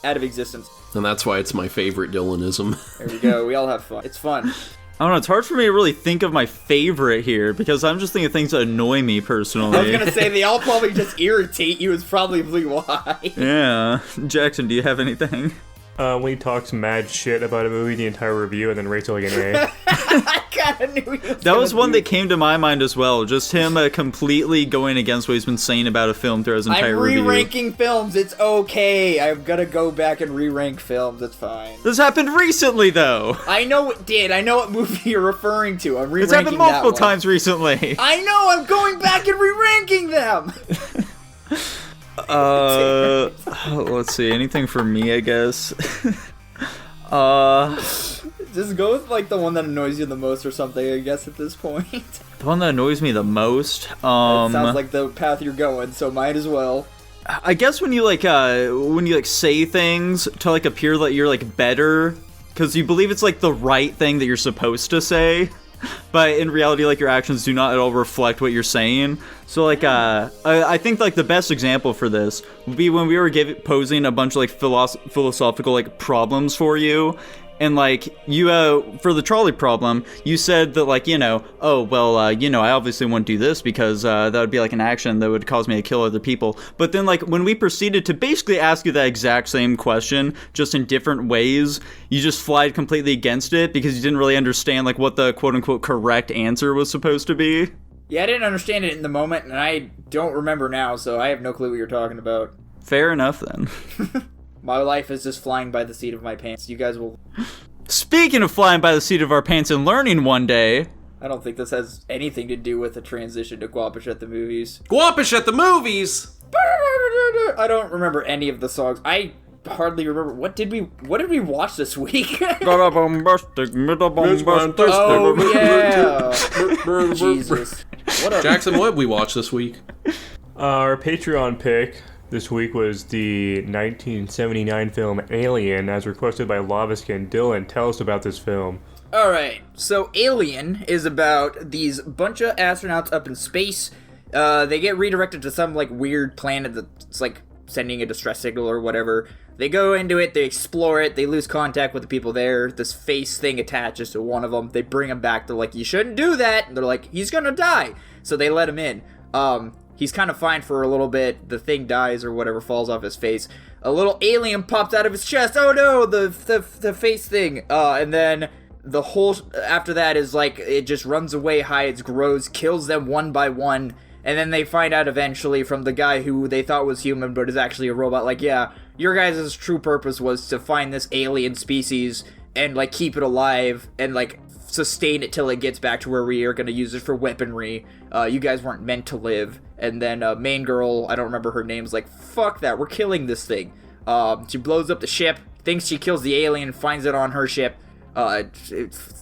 out of existence. And that's why it's my favorite Dylanism. There we go. We all have fun. It's fun. I don't know, it's hard for me to really think of my favorite here, because I'm just thinking of things that annoy me personally. I was gonna say, they all probably just irritate you, is probably why. Yeah. Jackson, do you have anything? When he talks mad shit about a movie the entire review and then rates it like an A. I kinda knew he was That was one that came to my mind as well. Just him completely going against what he's been saying about a film throughout his entire review. I'm re-ranking films. It's okay. I'm gonna go back and re-rank films. It's fine. This happened recently, though. I know it did. I know what movie you're referring to. I'm re-ranking It's happened multiple times recently. I know. I'm going back and re-ranking them. Let's see. Anything for me, I guess. Just go with like the one that annoys you the most or something, I guess, at this point. The one that annoys me the most. It sounds like the path you're going, so might as well. I guess when you say things to like appear that you're like better, because you believe it's like the right thing that you're supposed to say, but in reality, like, your actions do not at all reflect what you're saying. So, like, I think, like, the best example for this would be when we were posing a bunch of, like, philosophical, like, problems for you. And, like, you, for the trolley problem, you said that, like, I obviously wouldn't do this because that would be, like, an action that would cause me to kill other people. But then, like, when we proceeded to basically ask you that exact same question, just in different ways, you just flied completely against it because you didn't really understand, like, what the quote-unquote correct answer was supposed to be. Yeah, I didn't understand it in the moment, and I don't remember now, so I have no clue what you're talking about. Fair enough, then. My life is just flying by the seat of my pants. You guys will... Speaking of flying by the seat of our pants and learning one day... I don't think this has anything to do with the transition to Guapish at the movies. Guapish at the movies! I don't remember any of the songs. I hardly remember. What did we watch this week? Oh, yeah! Jesus. Jackson, what did we watch this week? Our Patreon pick this week was the 1979 film Alien, as requested by Laviskin. Dylan, tell us about this film. Alright, so Alien is about these bunch of astronauts up in space. They get redirected to some, like, weird planet that's, like, sending a distress signal or whatever. They go into it, they explore it, they lose contact with the people there. This face thing attaches to one of them. They bring him back. They're like, you shouldn't do that. And they're like, he's gonna die. So they let him in. He's kind of fine for a little bit. The thing dies or whatever, falls off his face. A little alien pops out of his chest. Oh no, the face thing. And then the whole after that is like, it just runs away, hides, grows, kills them one by one. And then they find out eventually from the guy who they thought was human but is actually a robot, like, yeah, your guys' true purpose was to find this alien species and, like, keep it alive and, like, sustain it till it gets back to where we are going to use it for weaponry. You guys weren't meant to live. And then main girl, I don't remember her name, is like, fuck that, we're killing this thing. She blows up the ship, thinks she kills the alien, finds it on her ship.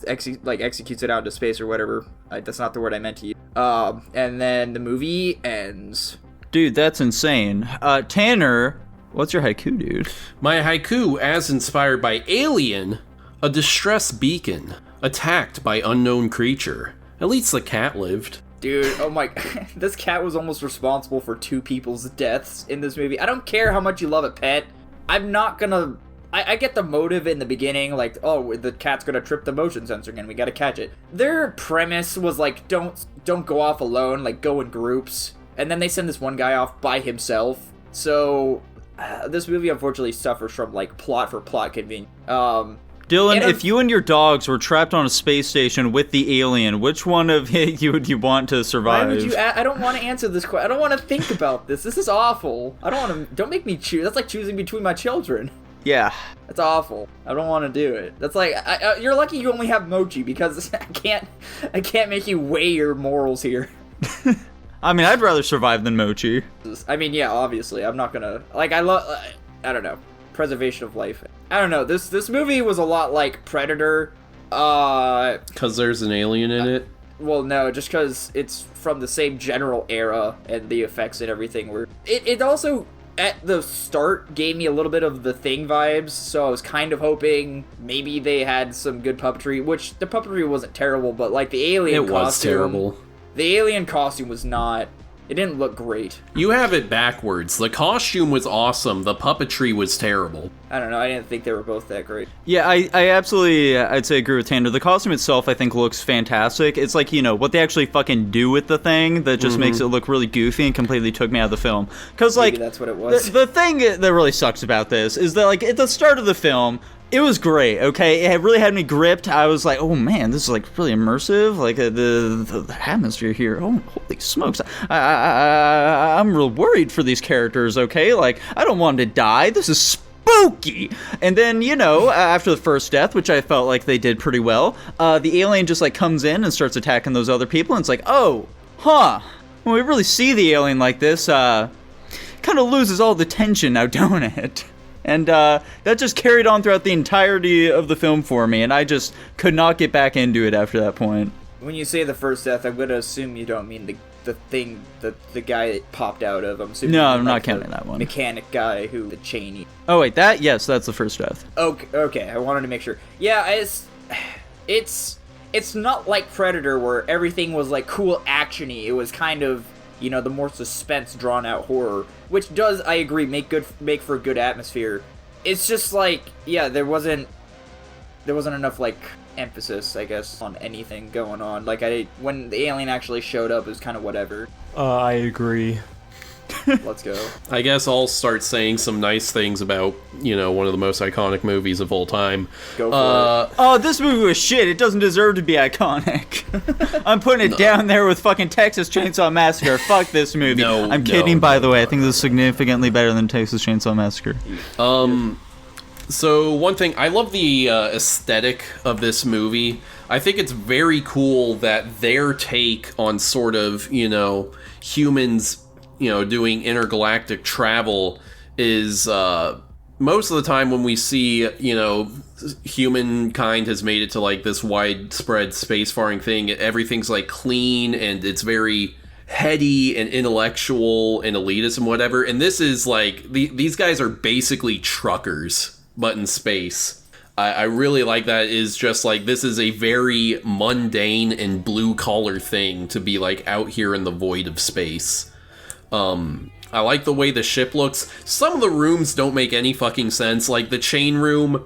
Executes it out into space or whatever. That's not the word I meant to use. And then the movie ends. Dude, that's insane. Tanner, what's your haiku, dude? My haiku, as inspired by Alien, a distress beacon. attacked by unknown creature. At least the cat lived. Dude, oh my, this cat was almost responsible for 2 people's deaths in this movie. I don't care how much you love a pet. I'm not gonna, I get the motive in the beginning, like, oh, the cat's gonna trip the motion sensor again, we gotta catch it. Their premise was like, don't go off alone, like, go in groups. And then they send this one guy off by himself. So, this movie unfortunately suffers from, like, plot for plot convenience. Dylan, if you and your dogs were trapped on a space station with the alien, which one of you would you want to survive? Why would you? I don't want to answer this question. I don't want to think about this. This is awful. I don't want to. Don't make me choose. That's like choosing between my children. Yeah. That's awful. I don't want to do it. That's like you're lucky you only have Mochi because I can't make you weigh your morals here. I mean, I'd rather survive than Mochi. I mean, yeah, obviously, I'm not gonna like. I don't know. Preservation of life. I don't know. This movie was a lot like Predator. Because there's an alien in it? Well, no, just because it's from the same general era and the effects and everything were... It also, at the start, gave me a little bit of The Thing vibes, so I was kind of hoping maybe they had some good puppetry, which the puppetry wasn't terrible, but like the alien costume... It was terrible. The alien costume was not... It didn't look great. You have it backwards. The costume was awesome. The puppetry was terrible. I don't know. I didn't think they were both that great. Yeah, I absolutely, I'd say agree with Tanner. The costume itself, I think, looks fantastic. It's like, what they actually fucking do with the thing that just makes it look really goofy and completely took me out of the film. Because, like, maybe that's what it was. The thing that really sucks about this is that, like, at the start of the film... It was great, okay? It really had me gripped. I was like, oh man, this is like really immersive. Like the atmosphere here. Oh, holy smokes. I'm real worried for these characters, okay? Like, I don't want them to die. This is spooky. And then, after the first death, which I felt like they did pretty well, the alien just like comes in and starts attacking those other people. And it's like, oh, huh. When we really see the alien like this, kind of loses all the tension now, don't it? And that just carried on throughout the entirety of the film for me, and I just could not get back into it after that point. When you say the first death, I'm going to assume you don't mean the thing, the guy that popped out of. I'm assuming. No, I'm not counting that one. Mechanic guy who the chain. Oh wait, yes, that's the first death. Okay, I wanted to make sure. Yeah, it's not like Predator where everything was like cool actiony. It was kind of, the more suspense drawn out horror, which does, I agree, make for a good atmosphere. It's just like, yeah, there wasn't enough like emphasis, I guess, on anything going on. Like when the alien actually showed up, it was kind of whatever. I agree. Let's go. I guess I'll start saying some nice things about, one of the most iconic movies of all time. Go for it. Oh, this movie was shit. It doesn't deserve to be iconic. I'm putting it down there with fucking Texas Chainsaw Massacre. Fuck this movie. I'm kidding, by the way. I think this is significantly better than Texas Chainsaw Massacre. So one thing, I love the aesthetic of this movie. I think it's very cool that their take on sort of, humans... doing intergalactic travel is, most of the time when we see, humankind has made it to, like, this widespread spacefaring thing, everything's, like, clean, and it's very heady and intellectual and elitist and whatever, and this is, like, these guys are basically truckers, but in space. I really like that. Is just, like, this is a very mundane and blue-collar thing to be, like, out here in the void of space. I like the way the ship looks. Some of the rooms don't make any fucking sense, like the chain room.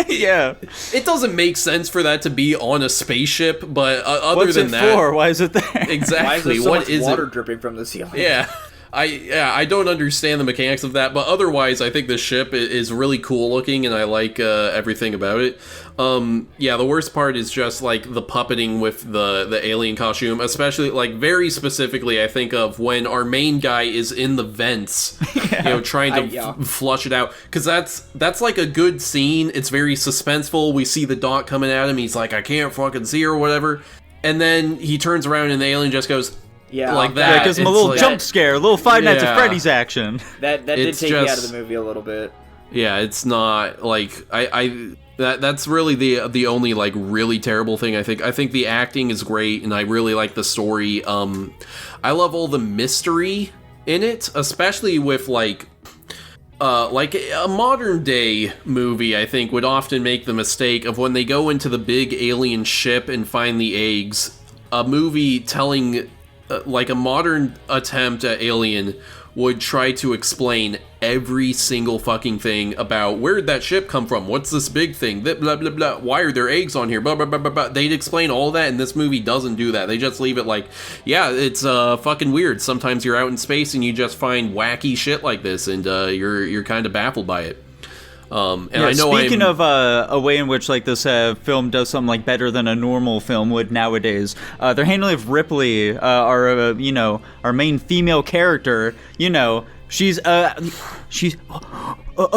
Yeah. It doesn't make sense for that to be on a spaceship, but other What's than it that... for? Why is it there? Exactly. Why is there so much water dripping from the ceiling? Yeah. I don't understand the mechanics of that, but otherwise I think the ship is really cool looking, and I like everything about it. Yeah, the worst part is just like the puppeting with the alien costume, especially like very specifically I think of when our main guy is in the vents, trying to flush it out, because that's like a good scene. It's very suspenseful. We see the dot coming at him. He's like, I can't fucking see or whatever, and then he turns around and the alien just goes. Yeah, like that. Yeah, gives him a little jump scare, a little Five Nights at Freddy's action. That did take me out of the movie a little bit. Yeah, it's not like that's really the only like really terrible thing. I think the acting is great, and I really like the story. I love all the mystery in it, especially with like like a modern day movie, I think, would often make the mistake of when they go into the big alien ship and find the eggs, a movie telling, like a modern attempt at Alien would try to explain every single fucking thing about where'd that ship come from, what's this big thing, blah blah blah, why are there eggs on here, blah blah blah blah blah. They'd explain all that, and this movie doesn't do that. They just leave it like, yeah, it's fucking weird. Sometimes you're out in space and you just find wacky shit like this, and you're kind of baffled by it. I know. Speaking of a way in which like this film does something like better than a normal film would nowadays, their handling of Ripley, our main female character, she's a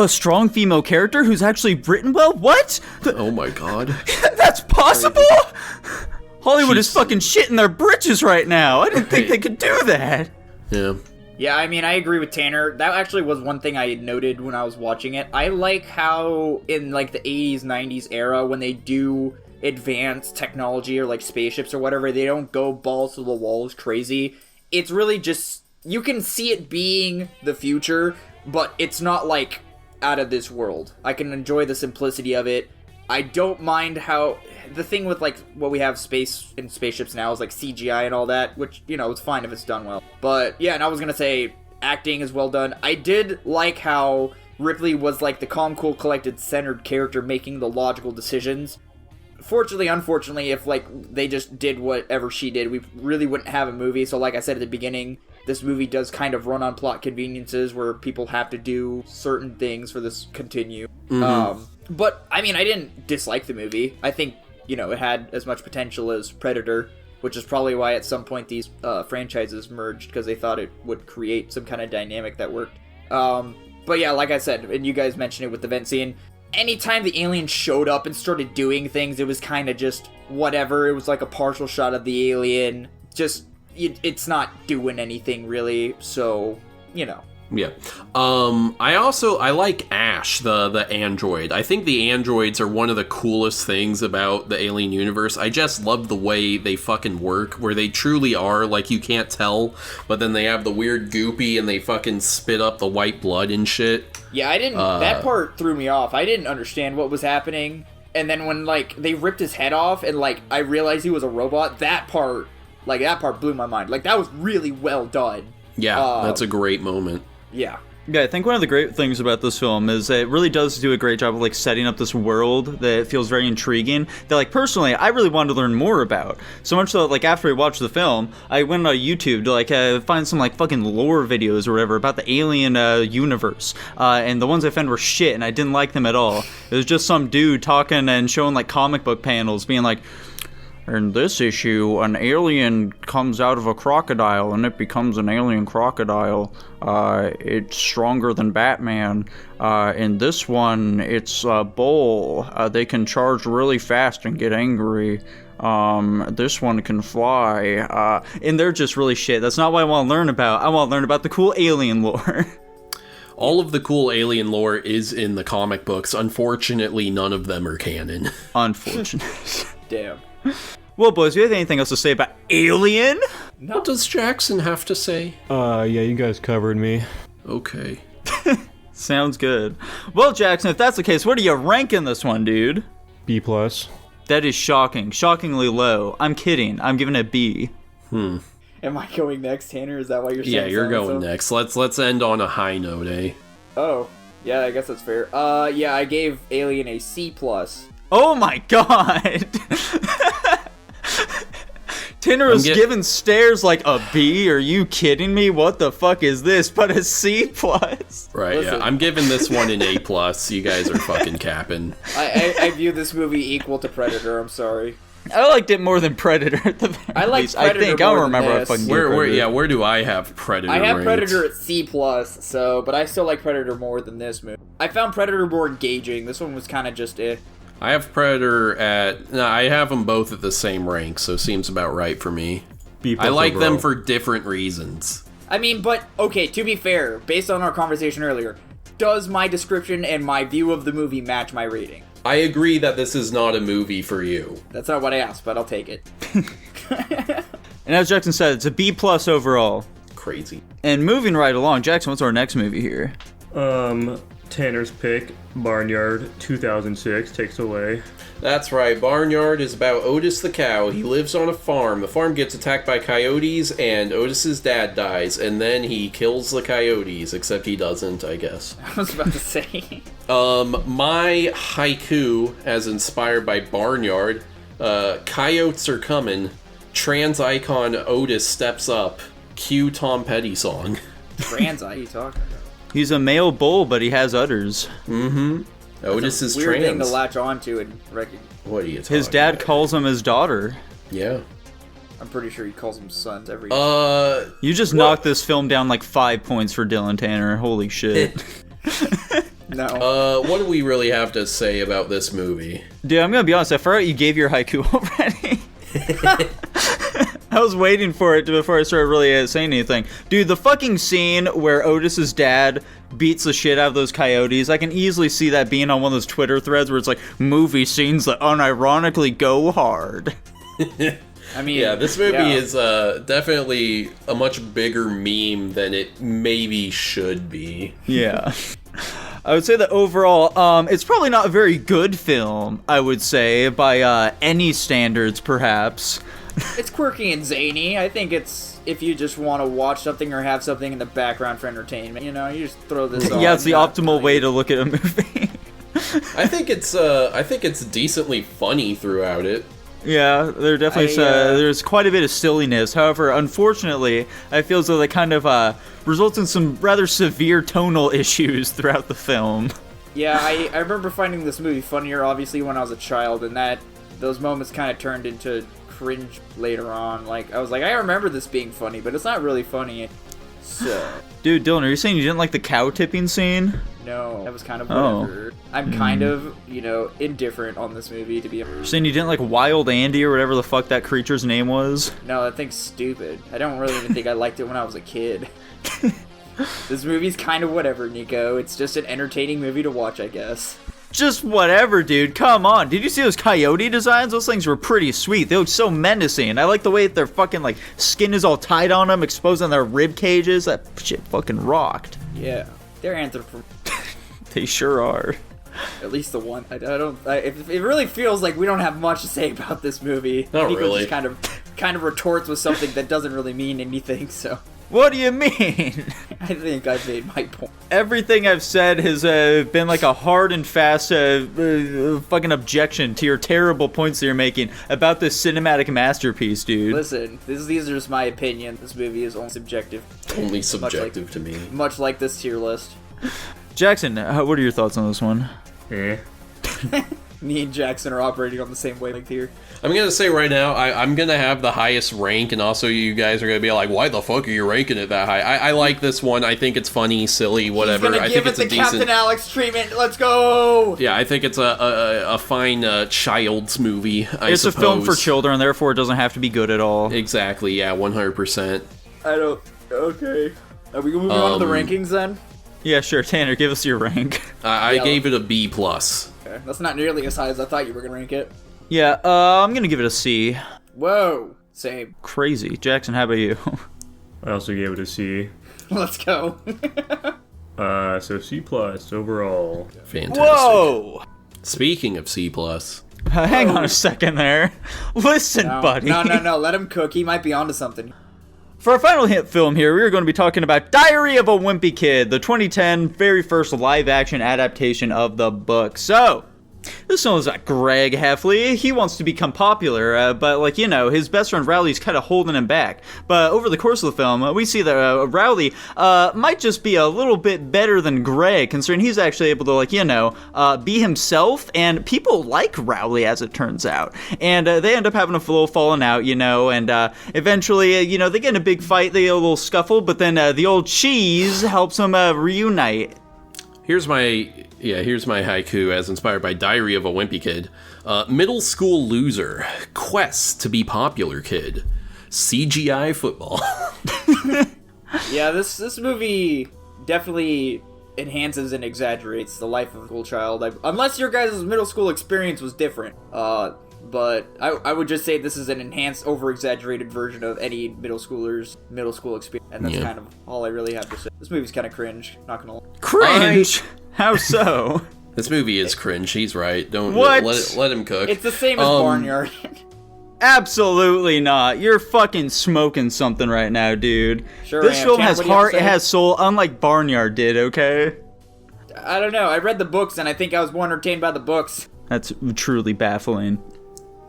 strong female character who's actually written well. What? Oh my god, that's possible. Hollywood is fucking shitting their britches right now. I didn't think they could do that. Yeah. Yeah, I mean, I agree with Tanner. That actually was one thing I noted when I was watching it. I like how in, like, the 80s, 90s era, when they do advance technology or, like, spaceships or whatever, they don't go balls to the walls crazy. It's really just, you can see it being the future, but it's not, like, out of this world. I can enjoy the simplicity of it. I don't mind how... The thing with, like, what we have in spaceships now is, like, CGI and all that, which, it's fine if it's done well. But, yeah, and I was gonna say, acting is well done. I did like how Ripley was, like, the calm, cool, collected, centered character making the logical decisions. Fortunately, unfortunately, if, like, they just did whatever she did, we really wouldn't have a movie. So, like I said at the beginning, this movie does kind of run on plot conveniences where people have to do certain things for this to continue. Mm-hmm. But, I mean, I didn't dislike the movie. I think, it had as much potential as Predator, which is probably why at some point these franchises merged, because they thought it would create some kind of dynamic that worked. But yeah, like I said, and you guys mentioned it with the vent scene, anytime the alien showed up and started doing things, it was kind of just whatever. It was like a partial shot of the alien. Just, it's not doing anything really, so, Yeah. I like Ash, the android. I think the androids are one of the coolest things about the Alien universe. I just love the way they fucking work, where they truly are, like, you can't tell, but then they have the weird goopy and they fucking spit up the white blood and shit. Yeah, I didn't, that part threw me off. I didn't understand what was happening, and then when, like, they ripped his head off and, like, I realized he was a robot, that part blew my mind. Like, that was really well done. Yeah, that's a great moment. Yeah. Yeah, I think one of the great things about this film is that it really does do a great job of, like, setting up this world that feels very intriguing, that, like, personally, I really wanted to learn more about. So much so, like, after I watched the film, I went on YouTube to, like, find some, like, fucking lore videos or whatever about the Alien universe. And the ones I found were shit, and I didn't like them at all. It was just some dude talking and showing, like, comic book panels, being like, in this issue, an alien comes out of a crocodile and it becomes an alien crocodile. It's stronger than Batman. In this one, it's a bull. They can charge really fast and get angry. This one can fly. And they're just really shit. That's not what I want to learn about. I want to learn about the cool alien lore. All of the cool alien lore is in the comic books. Unfortunately, none of them are canon. Unfortunate. Damn. Well, boys, do you have anything else to say about Alien? No. What does Jackson have to say? Yeah, you guys covered me. Okay. Sounds good. Well, Jackson, if that's the case, what are you ranking this one, dude? B+. That is shocking. Shockingly low. I'm kidding. I'm giving it a B. Am I going next, Tanner? Is that why you're saying? Yeah, you're going next. Let's end on a high note, eh? Oh, yeah, I guess that's fair. Yeah, I gave Alien a C+. Oh my god! Tanner was giving stares like a B. Are you kidding me? What the fuck is this? But a C+. Right, Listen. yeah. I'm giving this one an A+. You guys are fucking capping. I view this movie equal to Predator. I'm sorry. I liked it more than Predator at the very I like least. Predator I think. more I don't than remember this. what fucking Predator. Where do I have Predator I have ranked? Predator at C+, but I still like Predator more than this movie. I found Predator more engaging. This one was kind of just I have Predator I have them both at the same rank, so seems about right for me. B+ I like overall. them for different reasons. I mean, but, okay, to be fair, based on our conversation earlier, does my description and my view of the movie match my rating? I agree that this is not a movie for you. That's not what I asked, but I'll take it. And as Jackson said, it's a B+ overall. Crazy. And moving right along, Jackson, what's our next movie here? Tanner's pick, Barnyard, 2006, takes away. That's right, Barnyard is about Otis the cow. He lives on a farm. The farm gets attacked by coyotes, and Otis's dad dies, and then he kills the coyotes, except he doesn't, I guess. I was about to say. My haiku, as inspired by Barnyard, coyotes are coming, trans icon Otis steps up, cue Tom Petty song. Trans, what are you talking about? He's a male bull, but he has udders. Mm-hmm. Otis is weird trans. Thing to latch onto and recognize. What are you talking His dad about? calls him his daughter. Yeah. I'm pretty sure he calls them sons every. You just knocked this film down like 5 points for Dylan Tanner. Holy shit. No. What do we really have to say about this movie? Dude, I'm gonna be honest. I forgot you gave your haiku already. I was waiting for it before I started really saying anything. Dude, the fucking scene where Otis's dad beats the shit out of those coyotes, I can easily see that being on one of those Twitter threads where it's like, movie scenes that unironically go hard. I mean, yeah, this movie is definitely a much bigger meme than it maybe should be. Yeah. I would say that overall, it's probably not a very good film, I would say, by any standards, perhaps. It's quirky and zany. I think it's if you just want to watch something or have something in the background for entertainment. You know, you just throw this on. Yeah, it's the optimal way to look at a movie. I think it's decently funny throughout it. Yeah, there definitely there's quite a bit of silliness. However, unfortunately, I feel as though that kind of results in some rather severe tonal issues throughout the film. Yeah, I remember finding this movie funnier, obviously, when I was a child, and those moments kind of turned into cringe later on. Like, I was like, I remember this being funny, but it's not really funny. So, dude, Dylan, are you saying you didn't like the cow tipping scene? No, that was kind of whatever. I'm kind of, indifferent on this movie, to be honest. You're saying you didn't like Wild Andy or whatever the fuck that creature's name was? No, that thing's stupid. I don't really even think I liked it when I was a kid. This movie's kind of whatever, Nico. It's just an entertaining movie to watch, I guess. Just whatever, dude. Come on. Did you see those coyote designs? Those things were pretty sweet. They look so menacing. I like the way that their fucking, skin is all tied on them, exposing their rib cages. That shit fucking rocked. Yeah. They're anthropomorphic. They sure are. At least the one. It really feels like we don't have much to say about this movie. Not Nico really. just kind of retorts with something that doesn't really mean anything, so... What do you mean? I think I've made my point. Everything I've said has been like a hard and fast fucking objection to your terrible points that you're making about this cinematic masterpiece, dude. Listen, these are just my opinion. This movie is only subjective. Only subjective to me. Much like this tier list. Jackson, what are your thoughts on this one? Me and Jackson are operating on the same wavelength here. I'm going to say right now, I'm going to have the highest rank, and also you guys are going to be like, why the fuck are you ranking it that high? I like this one. I think it's funny, silly, whatever. He's gonna give it the Captain Alex treatment. Let's go! Yeah, I think it's a fine child's movie, It's a film for children, therefore it doesn't have to be good at all. Exactly, yeah, 100%. Okay. Are we moving on to the rankings then? Yeah, sure. Tanner, give us your rank. I gave it a B+. Okay. That's not nearly as high as I thought you were going to rank it. Yeah, I'm going to give it a C. Whoa. Same. Crazy. Jackson, how about you? I also gave it a C. Let's go. So C+ overall. Fantastic. Whoa! Speaking of C+. Hang on a second there. Listen, buddy. No. Let him cook. He might be onto something. For our final hit film here, we're going to be talking about Diary of a Wimpy Kid, the 2010 very first live-action adaptation of the book. So, this one is Greg Heffley. He wants to become popular, but, his best friend Rowley's kind of holding him back. But over the course of the film, we see that Rowley might just be a little bit better than Greg, considering he's actually able to, be himself, and people like Rowley, as it turns out. And they end up having a little falling out, and eventually, they get in a big fight, they get a little scuffle, but then the old cheese helps them reunite. Here's my haiku as inspired by Diary of a Wimpy Kid. Middle school loser. Quest to be popular kid. CGI football. Yeah, this movie definitely enhances and exaggerates the life of a school child. Unless your guys' middle school experience was different. but I would just say this is an enhanced, over-exaggerated version of any middle school experience, and that's kind of all I really have to say. This movie's kind of cringe, not gonna lie. Cringe? How so? This movie is cringe. He's right. Don't what? Let him cook. It's the same as Barnyard. Absolutely not. You're fucking smoking something right now, dude. Sure this film has heart, it has has soul, unlike Barnyard did, okay? I don't know. I read the books, and I think I was more entertained by the books. That's truly baffling.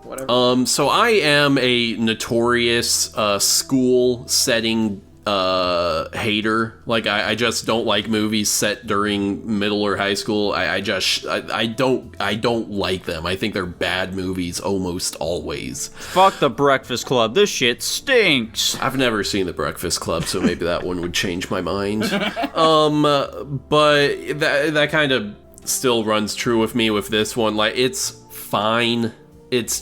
Whatever. So I am a notorious school setting hater. Like I just don't like movies set during middle or high school. I don't like them. I think they're bad movies almost always. Fuck The Breakfast Club. This shit stinks. I've never seen The Breakfast Club, so maybe that one would change my mind. But that kind of still runs true with me with this one. Like, it's fine. It's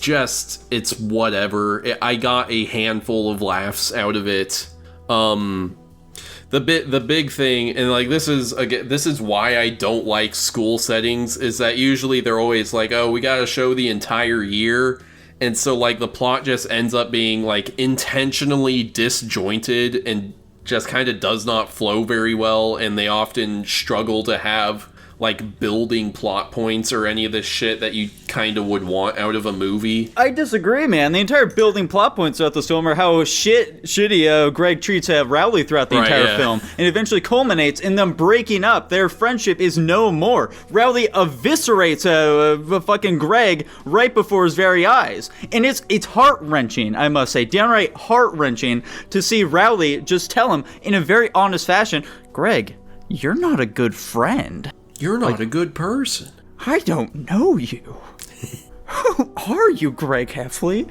whatever. I got a handful of laughs out of it. The big thing, and like this is why I don't like school settings, is that usually they're always like, oh, we gotta show the entire year, and so like the plot just ends up being like intentionally disjointed and just kind of does not flow very well, and they often struggle to have like building plot points or any of this shit that you kind of would want out of a movie. I disagree, man. The entire building plot points throughout this film are how shitty Greg treats Rowley throughout the entire film, and eventually culminates in them breaking up. Their friendship is no more. Rowley eviscerates fucking Greg right before his very eyes, and it's heart-wrenching, I must say, downright heart-wrenching to see Rowley just tell him in a very honest fashion, Greg, you're not a good friend. You're not a good person. I don't know you. Who are you, Greg Heffley?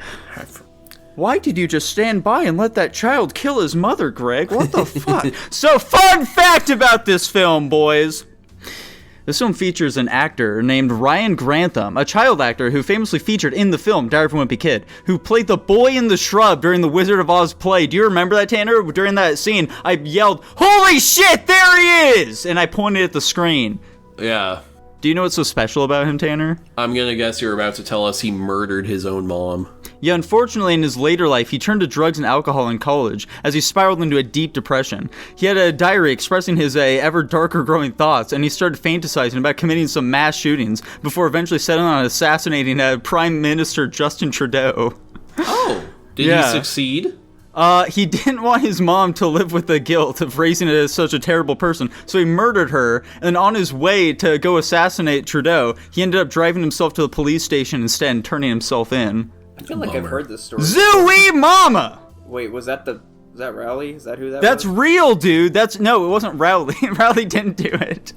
Why did you just stand by and let that child kill his mother, Greg? What the fuck? So, fun fact about this film, boys. This film features an actor named Ryan Grantham, a child actor who famously featured in the film Diary of a Wimpy Kid, who played the boy in the shrub during the Wizard of Oz play. Do you remember that, Tanner? During that scene, I yelled, "Holy shit, there he is!" And I pointed at the screen. Yeah. Do you know what's so special about him, Tanner? I'm gonna guess you're about to tell us he murdered his own mom. Yeah, unfortunately, in his later life, he turned to drugs and alcohol in college, as he spiraled into a deep depression. He had a diary expressing his ever darker growing thoughts, and he started fantasizing about committing some mass shootings, before eventually settling on assassinating Prime Minister Justin Trudeau. Oh, did he succeed? He didn't want his mom to live with the guilt of raising her as such a terrible person, so he murdered her, and on his way to go assassinate Trudeau, he ended up driving himself to the police station instead and turning himself in. I feel like I've heard this story. Zooey Mama! Wait, was that Rowley? Is that who that was? That's real, dude. No, it wasn't Rowley. Rowley didn't do it.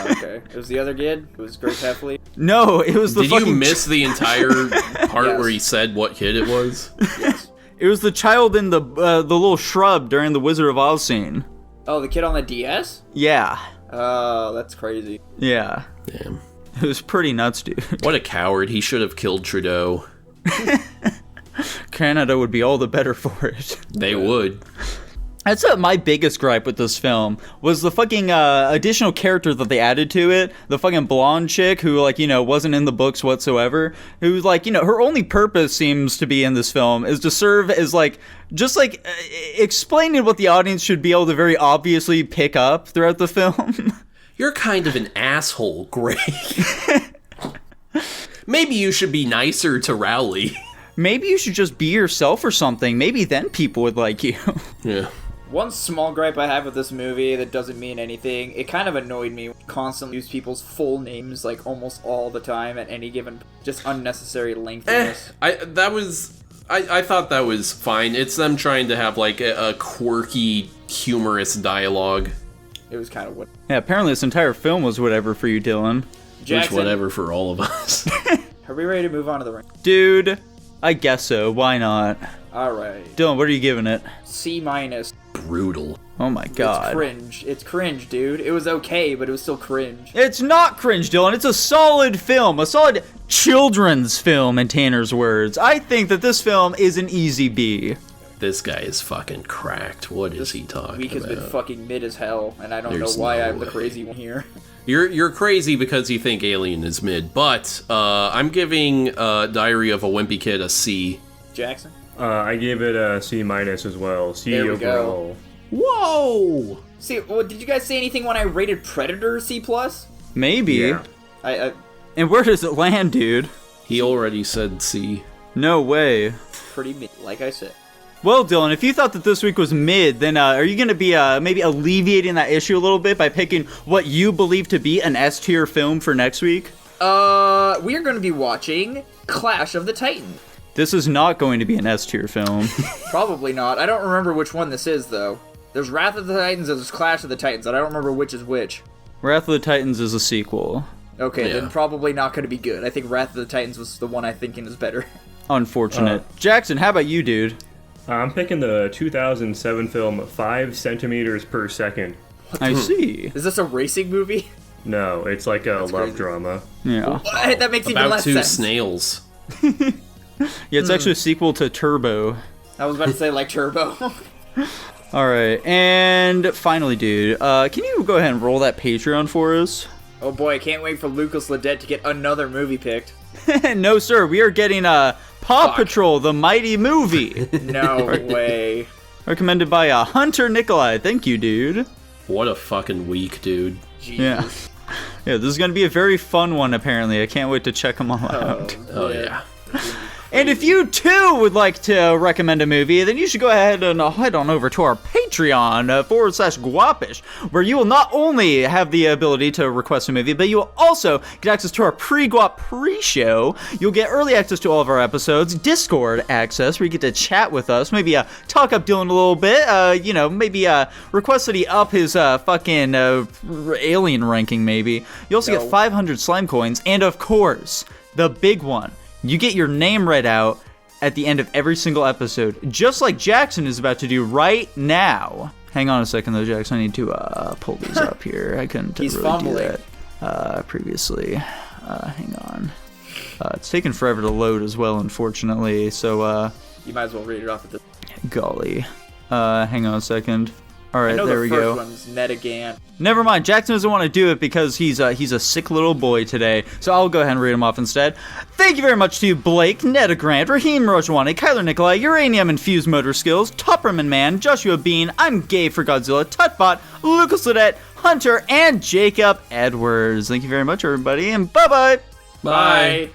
Okay. It was the other kid? It was Grace Heffley? No, it was the Did you miss the entire part where he said what kid it was? Yes. It was the child in the little shrub during the Wizard of Oz scene. Oh, the kid on the DS? Yeah. Oh, that's crazy. Yeah. Damn. It was pretty nuts, dude. What a coward. He should have killed Trudeau. Canada would be all the better for it. They would. That's my biggest gripe with this film, was the fucking additional character that they added to it. The fucking blonde chick who, like, wasn't in the books whatsoever. Who's, like, her only purpose seems to be in this film is to serve as, like, just, like, explaining what the audience should be able to very obviously pick up throughout the film. You're kind of an asshole, Greg. Maybe you should be nicer to Rowley. Maybe you should just be yourself or something. Maybe then people would like you. Yeah. One small gripe I have with this movie that doesn't mean anything, it kind of annoyed me. Constantly use people's full names like almost all the time at any given, just unnecessary lengthiness. I thought that was fine. It's them trying to have like a quirky, humorous dialogue. It was kind of what. Yeah, apparently this entire film was whatever for you, Dylan. Jackson, which whatever for all of us. Are we ready to move on to the ring? Dude, I guess so. Why not? Alright. Dylan, what are you giving it? C-. Brutal. Oh my god. It's cringe. It's cringe, dude. It was okay, but it was still cringe. It's not cringe, Dylan. It's a solid film. A solid children's film, in Tanner's words. I think that this film is an easy B. This guy is fucking cracked. What is he talking about? Week has been fucking mid as hell, and I don't know why I'm the crazy one here. You're crazy because you think Alien is mid, but I'm giving Diary of a Wimpy Kid a C. Jackson? I gave it a C- as well. C there we overall. Go. Whoa! See, well, did you guys say anything when I rated Predator C+? Maybe. Yeah. And where does it land, dude? He already said C. No way. Pretty mid, like I said. Well, Dylan, if you thought that this week was mid, then are you going to be maybe alleviating that issue a little bit by picking what you believe to be an S-tier film for next week? We are going to be watching Clash of the Titans. This is not going to be an S-tier film. Probably not. I don't remember which one this is, though. There's Wrath of the Titans and there's Clash of the Titans, and I don't remember which is which. Wrath of the Titans is a sequel. Okay, then probably not going to be good. I think Wrath of the Titans was the one I'm thinking is better. Unfortunate. Jackson, how about you, dude? I'm picking the 2007 film 5 centimeters per second. I see. Is this a racing movie? No, it's like a love crazy. drama. Yeah. What? That makes even About less two sense. snails. Yeah, it's actually a sequel to Turbo. I was about to say, like, Turbo. All right, and finally, dude, can you go ahead and roll that Patreon for us? Oh boy, I can't wait for Lucas Ledet to get another movie picked. No, sir, we are getting Paw Patrol, the Mighty Movie. No way. Recommended by Hunter Nikolai. Thank you, dude. What a fucking week, dude. Jesus. Yeah, this is going to be a very fun one, apparently. I can't wait to check them all out. Oh, yeah. And if you, too, would like to recommend a movie, then you should go ahead and head on over to our Patreon, /Guapish, where you will not only have the ability to request a movie, but you will also get access to our pre-Guap pre-show. You'll get early access to all of our episodes, Discord access, where you get to chat with us, maybe talk up Dylan a little bit, maybe request that he up his fucking alien ranking, maybe. You also get 500 slime coins, and of course, the big one. You get your name read out at the end of every single episode, just like Jackson is about to do right now. Hang on a second, though, Jackson. I need to pull these up here. I couldn't He's really fumbling. do that previously. Hang on. It's taken forever to load as well, unfortunately. So, You might as well read it off at the... golly. Hang on a second. All right, I know there we the go. first one's Netagan. Never mind. Jackson doesn't want to do it because he's a sick little boy today. So I'll go ahead and read him off instead. Thank you very much to you, Blake, Netta Grant, Raheem Rojwani, Kyler Nikolai, Uranium Infused Motor Skills, Topperman Man, Joshua Bean, I'm Gay for Godzilla, Tutbot, Lucas Ledet, Hunter, and Jacob Edwards. Thank you very much, everybody, and bye-bye. Bye.